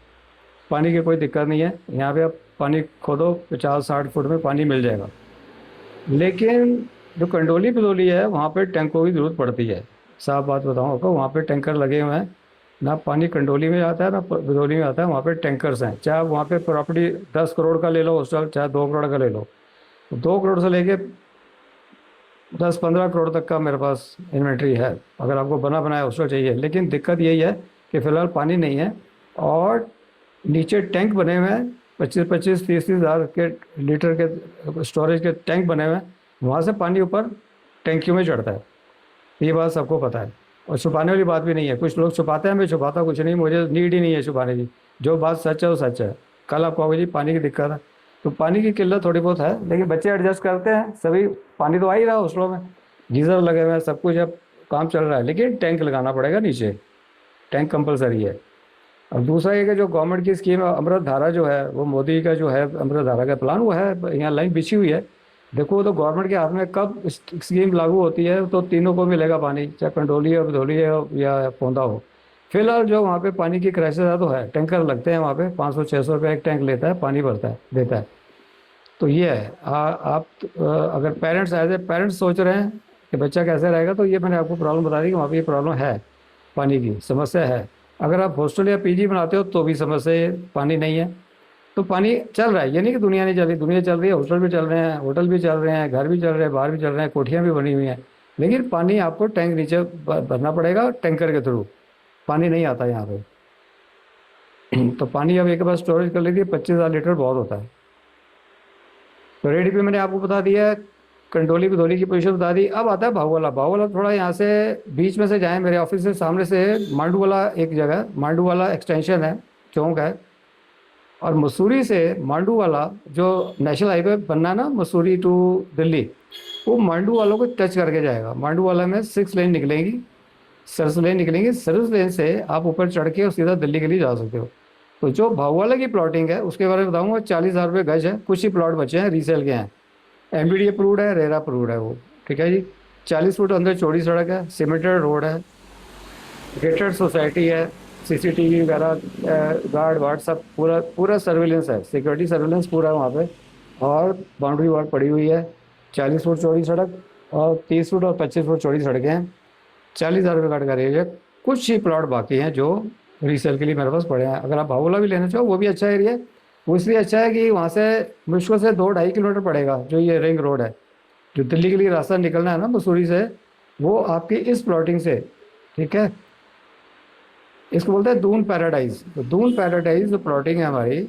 पानी की कोई दिक्कत नहीं है। यहाँ पे आप पानी खोदो, 50-60 फुट में पानी मिल जाएगा। लेकिन जो कंडोली बिदौली है वहाँ पे टैंकों की ज़रूरत पड़ती है, साफ बात बताऊँ आपको, वहाँ पे टैंकर लगे हुए हैं। ना पानी कंडोली में आता है ना भदोली में आता है, वहाँ पे टैंकर्स हैं। चाहे आप वहाँ पे प्रॉपर्टी 10 करोड़ का ले लो हॉस्टल, चाहे 2 करोड़ का ले लो, 2 करोड़ से लेके 10-15 करोड़ तक का मेरे पास इन्वेंट्री है, अगर आपको बना बनाया हॉस्टल चाहिए। लेकिन दिक्कत यही है कि फ़िलहाल पानी नहीं है, और नीचे टैंक बने हुए हैं, 25-30 हज़ार के लीटर के स्टोरेज के टैंक बने हुए हैं, वहाँ से पानी ऊपर टैंकियों में चढ़ता है। ये बात सबको पता है, और छुपाने वाली बात भी नहीं है। कुछ लोग छुपाते हैं, मैं छुपाता कुछ नहीं, मुझे नीड ही नहीं है छुपाने की। जो बात सच है वो सच है। कल आप कहोगे जी पानी की दिक्कत है, तो पानी की किल्लत थोड़ी बहुत है, लेकिन बच्चे एडजस्ट करते हैं सभी। पानी तो आ ही रहा हॉस्टलों में, गीज़र लगे हुए हैं, सब कुछ अब काम चल रहा है, लेकिन टैंक लगाना पड़ेगा नीचे, टैंक कंपलसरी है। और दूसरा ये कि जो गवर्नमेंट की स्कीम है अमृत धारा जो है, वो मोदी का जो है अमृत धारा का प्लान, वो है यहाँ लाइन बिछी हुई है। देखो वो तो गवर्नमेंट के हाथ में, कब स्कीम लागू होती है तो तीनों को मिलेगा पानी, चाहे कंडोली हो, भदोली हो या पौंदा हो। फिलहाल जो वहाँ पे पानी की क्राइसिस है तो है, टैंकर लगते हैं वहाँ पे, 500-600 रुपये एक टैंक लेता है, पानी भरता है, देता है। तो ये है। आप अगर पेरेंट्स एज ए पेरेंट्स सोच रहे हैं कि बच्चा कैसे रहेगा, तो ये मैंने आपको प्रॉब्लम बता दी कि वहाँ पे ये प्रॉब्लम है, पानी की समस्या है। अगर आप हॉस्टल या पीजी बनाते हो तो भी समस्या है, पानी नहीं है। तो पानी चल रहा है, ये नहीं कि दुनिया नहीं चल रही, दुनिया चल रही है, हॉस्टल भी चल रहे हैं, होटल भी चल रहे हैं, घर भी चल रहे हैं, बाहर भी चल रहे हैं, कोठियाँ भी बनी हुई हैं। लेकिन पानी आपको टैंक नीचे भरना पड़ेगा टैंकर के थ्रू, पानी नहीं आता यहाँ पे। तो पानी अब एक बार स्टोरेज कर लीजिए, 25,000 लीटर बहुत होता है। तो रेडी पे मैंने आपको बता दिया है, कंडोली भदोली की पोजीशन बता दी। अब आता है भाऊवाला। भाऊवाला थोड़ा यहाँ से बीच में से जाएं, मेरे ऑफिस से सामने से मांडूवाला एक जगह, मांडूवाला एक्सटेंशन है, चौंक है। और मसूरी से मांडूवाला जो नेशनल हाईवे बनना ना, मसूरी टू दिल्ली, वो मांडूवाला को टच करके जाएगा। मांडूवाला में 6 लेन निकलेंगी, सर्विस लेन निकलेंगी, सर्विस लेन से आप ऊपर चढ़ के और सीधा दिल्ली के लिए जा सकते हो। तो जो भाऊवाला की प्लॉटिंग है उसके बारे में बताऊंगा, 40,000 रुपये गज है, कुछ ही प्लॉट बचे हैं रीसेल के हैं, एमबीडी अप्रूव्ड है, रेरा अप्रूव्ड है वो, ठीक है जी। 40 फुट अंदर चौड़ी सड़क है, सीमेंटेड रोड है, गेटेड सोसाइटी है, सीसीटीवी वगैरह, गार्ड वार्ड सब, पूरा पूरा सर्विलेंस है, सिक्योरिटी सर्विलेंस पूरा है वहाँ पे। और बाउंड्री वाल पड़ी हुई है, 40 फुट चौड़ी सड़क, और 30 फुट और 25 फुट चौड़ी सड़कें हैं। 40,000 रुपये कट का रेट है। कुछ ही प्लॉट बाकी हैं जो रीसेल के लिए मेरे पास पड़े हैं। अगर आप भावोला भी लेना चाहो, वो भी अच्छा एरिया है। वो इसलिए अच्छा है कि वहाँ से मुश्किल से 2-2.5 किलोमीटर पड़ेगा, जो ये रिंग रोड है, जो दिल्ली के लिए रास्ता निकलना है ना मसूरी से, वो आपकी इस प्लॉटिंग से, ठीक है। इसको बोलते हैं दून पैराडाइज। तो दून पैराडाइज जो प्लॉटिंग है हमारी,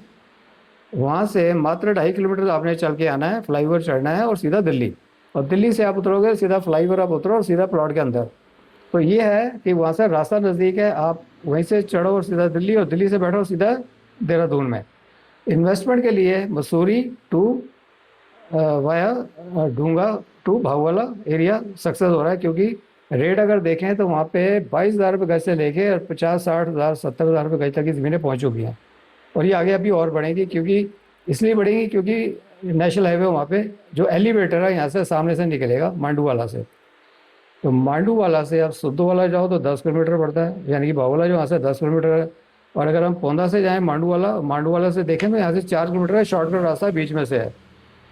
वहाँ से मात्र 2.5 किलोमीटर आपने चल के आना है, फ्लाईओवर चढ़ना है और सीधा दिल्ली। और दिल्ली से आप उतरोगे सीधा फ्लाईओवर आप उतरो और सीधा प्लॉट के अंदर। तो ये है कि वहाँ से रास्ता नज़दीक है, आप वहीं से चढ़ो और सीधा दिल्ली, और दिल्ली से बैठो सीधा देहरादून में। इन्वेस्टमेंट के लिए Mussoorie to via Dhunga to Bhauwala area success हो रहा है, क्योंकि रेट अगर देखें तो वहाँ पे 22,000 रुपये गज से लेके 50-60,000 70,000 रुपये गज तक की ज़मीनें पहुँच चुकी हैं। और ये आगे अभी और बढ़ेंगी, क्योंकि इसलिए बढ़ेंगी क्योंकि नेशनल हाईवे वहाँ पे जो एलिवेटर है यहाँ से सामने से निकलेगा मांडूवाला से। तो मांडूवाला से आप सुद्धोवाला जाओ तो 10 किलोमीटर पड़ता है, यानी कि भाऊवाला जो यहाँ से 10 किलोमीटर है। और अगर हम पौंदा से जाएँ मांडूवाला, मांडूवाला से देखें तो यहाँ से 4 किलोमीटर है, शॉर्टकट रास्ता बीच में से है।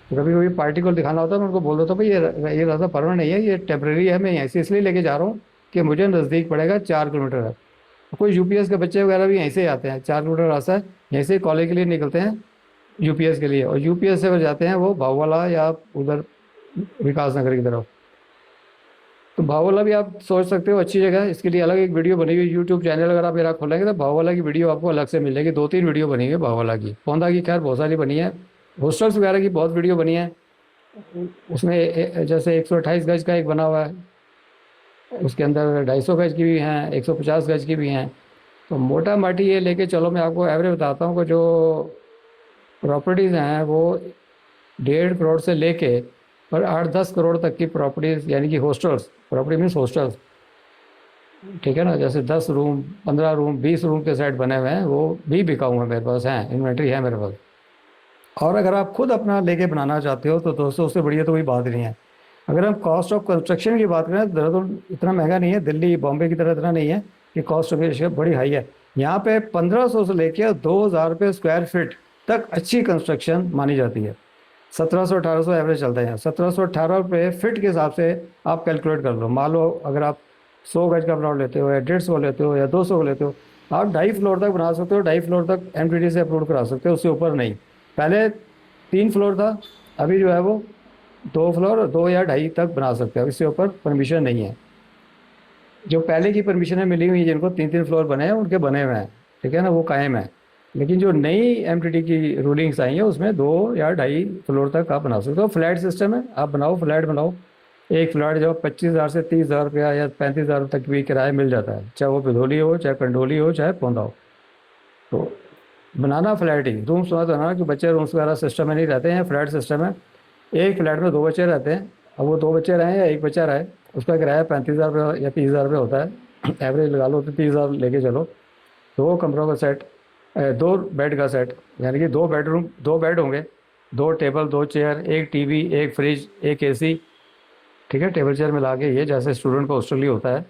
तो कभी कभी पार्टी को दिखाना होता है, मैं उनको बोल देता हूँ भाई ये रास्ता परमानेंट नहीं है, ये टेम्प्रेरी है, मैं यहीं से इसलिए लेके जा रहा हूँ कि मुझे नज़दीक पड़ेगा, 4 किलोमीटर है। कोई यूपीएस के बच्चे वगैरह भी यहीं से आते हैं, 4 किलोमीटर रास्ता है, यहीं से कॉलेज के लिए निकलते हैं यूपीएस के लिए, और यूपीएस से वो जाते हैं वो भाऊवाला या उधर विकास नगर की तरफ। तो भाऊवाला भी आप सोच सकते हो अच्छी जगह है। इसके लिए अलग एक वीडियो बनी हुई यूट्यूब चैनल, अगर आप मेरा खोलेंगे तो भाऊवाला की वीडियो आपको अलग से मिलेगी, 2-3 वीडियो बनी हुई है भाऊवाला की। पौंदा की खैर बहुत सारी बनी है, हॉस्टल्स वगैरह की बहुत वीडियो बनी है। उसमें जैसे 128 गज का एक बना हुआ है, उसके अंदर 250 गज की भी हैं, 150 गज की भी हैं। तो मोटा माटी ये लेके चलो, मैं आपको एवरेज बताता हूँ कि जो प्रॉपर्टीज़ हैं वो 1.5 करोड़ से लेके और 8-10 करोड़ तक की प्रॉपर्टीज़, यानी कि हॉस्टल्स, प्रॉपर्टी मीन्स हॉस्टल्स, ठीक है ना। जैसे 10 रूम, 15 रूम, 20 रूम के सेट बने हुए हैं, वो भी बिका हुआ है मेरे पास, हैं, इन्वेंट्री है मेरे पास। और अगर आप खुद अपना लेके बनाना चाहते हो तो दोस्तों उससे बढ़िया तो कोई बात नहीं है। अगर हम कॉस्ट ऑफ कंस्ट्रक्शन की बात करें तो देहरादून इतना महंगा नहीं है, दिल्ली बॉम्बे की तरह इतना नहीं है कि कॉस्ट ऑफ बड़ी हाई है। यहाँ पे 1,500 से लेकर 2,000 रुपये स्क्वायर फीट तक अच्छी कंस्ट्रक्शन मानी जाती है। 1,700-1,800 एवरेज चलता है यहाँ। 1,718 रुपये फिट के हिसाब से आप कैलकुलेट कर लो। मान लो अगर आप 100 गज का प्लॉट लेते हो या 150 लेते हो या 200 लेते हो, आप 2.5 फ्लोर तक बना सकते हो, 2.5 फ्लोर तक एमटीडी से अप्रूव करा सकते हो, उससे ऊपर नहीं। पहले 3 फ्लोर था, अभी जो है वो 2 फ्लोर, 2 या 2.5 तक बना सकते हो, इससे ऊपर परमिशन नहीं है। जो पहले की परमिशनें मिली हुई हैं जिनको 3-3 फ्लोर बने हैं उनके बने हुए हैं, ठीक है ना, वो कायम है। लेकिन जो नई एमटीडी की रूलिंग्स आई हैं उसमें 2 या 2.5 फ्लोर तक आप बना सकते हो। फ्लैट सिस्टम है, आप बनाओ फ्लैट बनाओ। एक फ्लैट जो 25,000 से 30,000 रुपया या 35,000 तक भी किराया मिल जाता है, चाहे वो पिधौली हो, चाहे कंडोली हो, चाहे पौंदा हो। तो बनाना फ्लैट ही, रूम्स मत बनाना कि बच्चे रूम्स वगैरह सिस्टम में नहीं रहते हैं, फ्लैट सिस्टम है। एक फ्लैट में 2 बच्चे रहते हैं, अब वो 2 बच्चे रहें या एक बच्चा रहे, उसका किराया 35,000 या 30,000 होता है। एवरेज लगा लो तो 30,000 लेके चलो। 2 कमरों का सेट, 2 बेड का सेट, यानी कि 2 बेडरूम, 2 बेड होंगे, 2 टेबल, 2 चेयर, एक टीवी, एक फ्रिज, एक एसी, ठीक है, टेबल चेयर मिला के, ये जैसे स्टूडेंट का हॉस्टल ही होता है।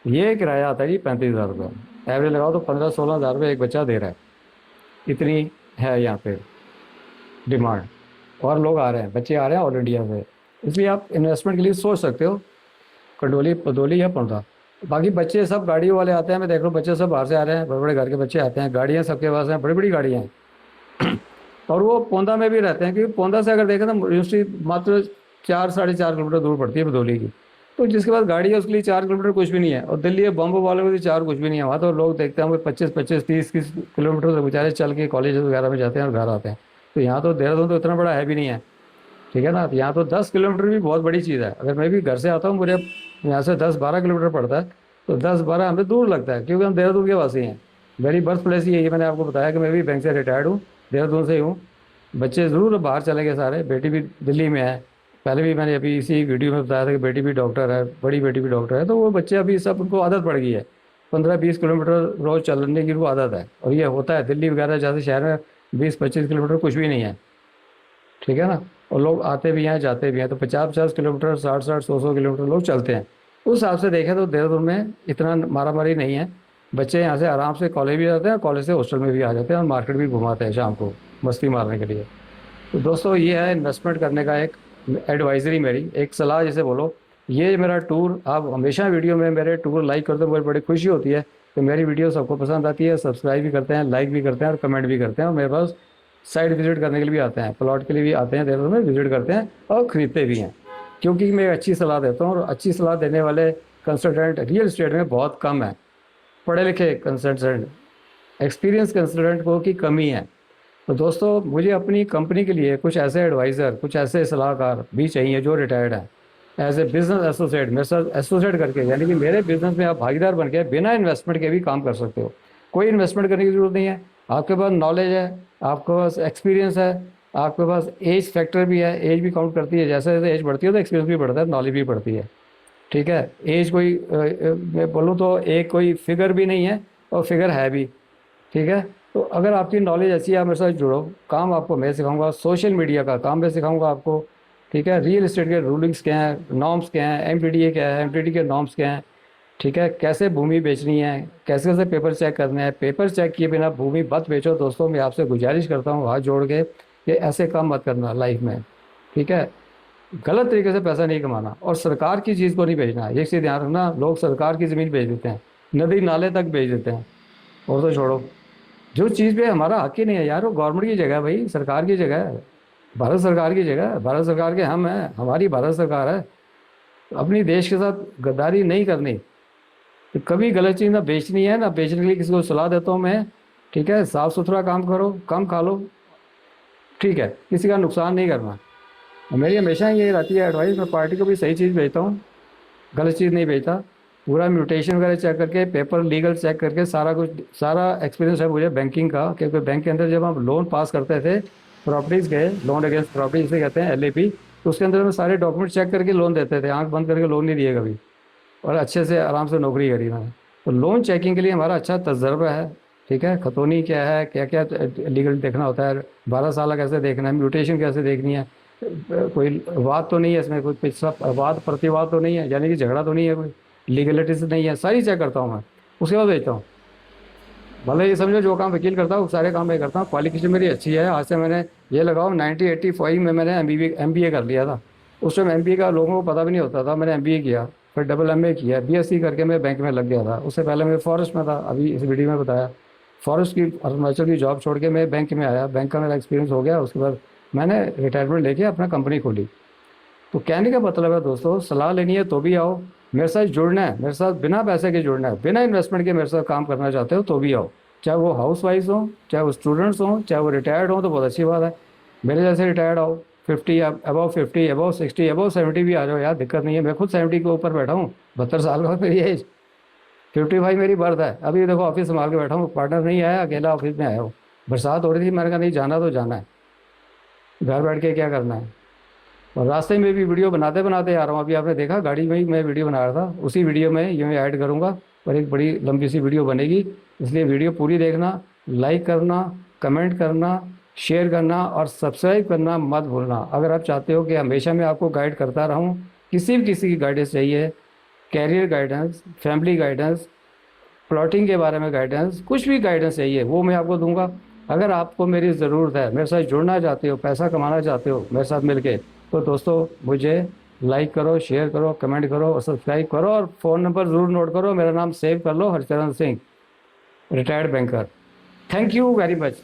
ये किराया आता है जी 35,000 रुपये। एवरेज लगाओ तो 15-16 हज़ार रुपये एक बच्चा दे रहा है। इतनी है यहाँ पे डिमांड, और लोग आ रहे हैं, बच्चे आ रहे हैं ऑल इंडिया से। इसलिए आप इन्वेस्टमेंट के लिए सोच सकते हो कंडोली, पदोली या पौंदा। बाकी बच्चे सब गाड़ियों वाले आते हैं, मैं देख रहा हूँ बच्चे सब बाहर से आ रहे हैं, बड़े बड़े घर के बच्चे आते हैं, गाड़ियाँ सबके पास हैं, बड़ी बड़ी गाड़ियाँ हैं। और वो पौंदा में भी रहते हैं, क्योंकि पौंदा से अगर देखें तो यूनिवर्सिटी मात्र 4-4.5 किलोमीटर दूर पड़ती है बदौली की। तो जिसके पास गाड़ी है उसके लिए 4 किलोमीटर कुछ भी नहीं है, और दिल्ली बम्बो वाले को भी 4 कुछ भी नहीं है। वहाँ तो लोग देखते हैं 25-25, 30 किलोमीटर से बेचारे चल के कॉलेज वगैरह में जाते हैं और घर आते हैं। तो यहाँ तो देहरादून तो इतना बड़ा है भी नहीं है, ठीक है ना। तो यहाँ तो 10 किलोमीटर भी बहुत बड़ी चीज़ है। अगर मैं भी घर से आता हूँ, मुझे यहाँ से 10-12 किलोमीटर पड़ता है, तो 10-12 हमें दूर लगता है, क्योंकि हम देहरादून के वासी हैं। मेरी बर्थ प्लेस ही है, मैंने आपको बताया कि मैं भी बैंक से रिटायर्ड हूँ, देहरादून से ही हूँ। बच्चे ज़रूर बाहर चले गए सारे, बेटी भी दिल्ली में है। पहले भी मैंने अभी इसी वीडियो में बताया था कि बेटी भी डॉक्टर है, बड़ी बेटी भी डॉक्टर है। तो वो बच्चे अभी सब, उनको आदत पड़ गई है, 15-20 किलोमीटर रोज़ चलने की उनको आदत है। और ये होता है दिल्ली वगैरह जैसे शहर में 20-25 किलोमीटर कुछ भी नहीं है, ठीक है ना। और लोग आते भी हैं जाते भी हैं, तो 50-50 किलोमीटर, 60-60, 100-100 किलोमीटर लोग चलते हैं। उस हिसाब से देखें तो देहरादून में इतना मारा मारी नहीं है। बच्चे यहाँ से आराम से कॉलेज भी जाते हैं, कॉलेज से हॉस्टल में भी आ जाते हैं, और मार्केट भी घुमाते हैं शाम को मस्ती मारने के लिए। तो दोस्तों ये है इन्वेस्टमेंट करने का एक एडवाइजरी, मेरी एक सलाह जिसे बोलो। ये मेरा टूर, आप हमेशा वीडियो में मेरे टूर लाइक करते हो, मुझे बड़ी खुशी होती है कि मेरी वीडियो सबको पसंद आती है, सब्सक्राइब भी करते हैं, लाइक भी करते हैं और कमेंट भी करते हैं। और मेरे पास साइड विजिट करने के लिए भी आते हैं, प्लॉट के लिए भी आते हैं, देहरादून में विजिट करते हैं और ख़रीदते भी हैं, क्योंकि मैं अच्छी सलाह देता हूँ। और अच्छी सलाह देने वाले कंसल्टेंट रियल इस्टेट में बहुत कम है। पढ़े लिखे कंसल्टेंट, एक्सपीरियंस कंसल्टेंट को की कमी है। तो दोस्तों मुझे अपनी कंपनी के लिए कुछ ऐसे एडवाइज़र, कुछ ऐसे सलाहकार भी चाहिए जो रिटायर्ड हैं, एज ए बिजनेस एसोसिएट मेरे साथ एसोसिएट करके, यानी कि मेरे बिजनेस में आप भागीदार बन के बिना इन्वेस्टमेंट के भी काम कर सकते हो। कोई इन्वेस्टमेंट करने की ज़रूरत नहीं है, आपके पास नॉलेज है, आपके पास एक्सपीरियंस है, आपके पास एज फैक्टर भी है, एज भी काउंट करती है। जैसे जैसे एज बढ़ती है तो एक्सपीरियंस भी बढ़ता है, नॉलेज भी बढ़ती है, ठीक है। एज कोई मैं बोलूँ तो एक कोई फिगर भी नहीं है, और फिगर है भी, ठीक है। तो अगर आपकी नॉलेज अच्छी है, आप मेरे साथ जुड़ो, काम आपको मैं सिखाऊंगा, सोशल मीडिया का काम मैं सिखाऊंगा आपको, ठीक है। रियल इस्टेट के रूलिंग्स क्या हैं, नॉर्म्स क्या हैं, एमटीडीए क्या है, एमटीडी के नॉर्म्स क्या हैं, ठीक है। कैसे भूमि बेचनी है, कैसे कैसे पेपर चेक करने हैं, पेपर चेक किए बिना भूमि मत बेचो। दोस्तों मैं आपसे गुजारिश करता हूँ हाथ जोड़ के कि ऐसे काम मत करना लाइफ में, ठीक है। गलत तरीके से पैसा नहीं कमाना, और सरकार की चीज़ को नहीं बेचना। एक चीज़ ध्यान रखना, लोग सरकार की ज़मीन बेच देते हैं, नदी नाले तक बेच देते हैं। और तो छोड़ो, जो चीज़ पे हमारा हक ही नहीं है यार, वो गवर्नमेंट की जगह है भाई, सरकार की जगह है, भारत सरकार की जगह है, भारत सरकार के हम हैं, हमारी भारत सरकार है। अपनी देश के साथ गद्दारी नहीं करनी, तो कभी गलत चीज़ ना बेचनी है, ना बेचने के लिए किसी को सलाह देता हूँ मैं, ठीक है। साफ़ सुथरा काम करो, कम खा लो, ठीक है, किसी का नुकसान नहीं करना। और मेरी हमेशा ये रहती है एडवाइस, मैं पार्टी को भी सही चीज़ भेजता हूँ, गलत चीज़ नहीं भेजता। पूरा म्यूटेशन वगैरह चेक करके, पेपर लीगल चेक करके, सारा कुछ, सारा एक्सपीरियंस है मुझे बैंकिंग का, क्योंकि बैंक के अंदर जब हम लोन पास करते थे प्रॉपर्टीज़ के, लोन अगेंस्ट प्रॉपर्टी जिसे कहते हैं LAP, तो उसके अंदर में सारे डॉक्यूमेंट चेक करके लोन देते थे, आंख बंद करके लोन नहीं दिए कभी, और अच्छे से आराम से नौकरी करी मैंने। तो लोन चेकिंग के लिए हमारा अच्छा तजर्बा है, ठीक है। खतौनी क्या है, क्या क्या लीगल देखना होता है, 12 साल कैसे देखना है, म्यूटेशन कैसे देखनी है, कोई वाद तो नहीं है इसमें, कोई पिछला वाद प्रतिवाद तो नहीं है, यानी कि झगड़ा तो नहीं है, कोई लीगलिटीज नहीं है, सारी चेक करता हूँ मैं, उसके बाद भेजता हूँ। भले ये समझो जो काम वकील करता हूँ सारे काम मैं करता हूँ। क्वालिफिकेशन मेरी अच्छी है, आज से मैंने ये लगाओ 1985 में मैंने MBA कर लिया था। उस टाइम MBA का लोगों को पता भी नहीं होता था, मैंने MBA किया फिर डबल एमए किया, बीएससी करके मैं बैंक में लग गया था। उससे पहले मैं फॉरेस्ट में था, अभी इस वीडियो में बताया। फॉरेस्ट की अरुणाचल की जॉब छोड़ के मैं बैंक में आया, बैंक का मेरा एक्सपीरियंस हो गया। उसके बाद मैंने रिटायरमेंट लेके अपना कंपनी खोली। तो कहने का मतलब है दोस्तों, सलाह लेनी है तो भी आओ, मेरे साथ जुड़ना है, मेरे साथ बिना पैसे के जुड़ना है, बिना इन्वेस्टमेंट के मेरे साथ काम करना चाहते हो तो भी आओ। चाहे वो हाउस वाइफ हो, चाहे वो स्टूडेंट्स हों, चाहे वो रिटायर्ड हो, तो बहुत अच्छी बात है। मेरे जैसे रिटायर्ड आओ, 50 अबव 50, अबव 60, अबव 70 भी आ जाओ यार, दिक्कत नहीं है। मैं खुद 70 के ऊपर बैठा हूँ, 72 साल का मेरी एज, 55 मेरी बर्थ है। अभी देखो ऑफिस संभाल के बैठा हूँ, पार्टनर नहीं आया, अकेला ऑफिस में आया हूँ। बरसात हो रही थी, मैंने कहा नहीं जाना तो जाना है, घर बैठ के क्या करना है। और रास्ते में भी वीडियो बनाते बनाते आ रहा हूँ। अभी आपने देखा गाड़ी में ही मैं वीडियो बना रहा था, उसी वीडियो में ये मैं ऐड करूँगा, और एक बड़ी लंबी सी वीडियो बनेगी। इसलिए वीडियो पूरी देखना, लाइक करना, कमेंट करना, शेयर करना और सब्सक्राइब करना मत भूलना। अगर आप चाहते हो कि हमेशा मैं आपको गाइड करता रहूँ, किसी की गाइडेंस चाहिए, career guidance, family guidance, plotting के बारे में गाइडेंस, कुछ भी गाइडेंस चाहिए वो मैं आपको दूंगा। अगर आपको मेरी ज़रूरत है, मेरे साथ जुड़ना चाहते हो, पैसा कमाना चाहते हो मेरे साथ मिलके, तो दोस्तों मुझे लाइक करो, शेयर करो, कमेंट करो और सब्सक्राइब करो, और फ़ोन नंबर ज़रूर नोट करो, मेरा नाम सेव कर लो, Harcharan Singh, retired banker. Thank you very much.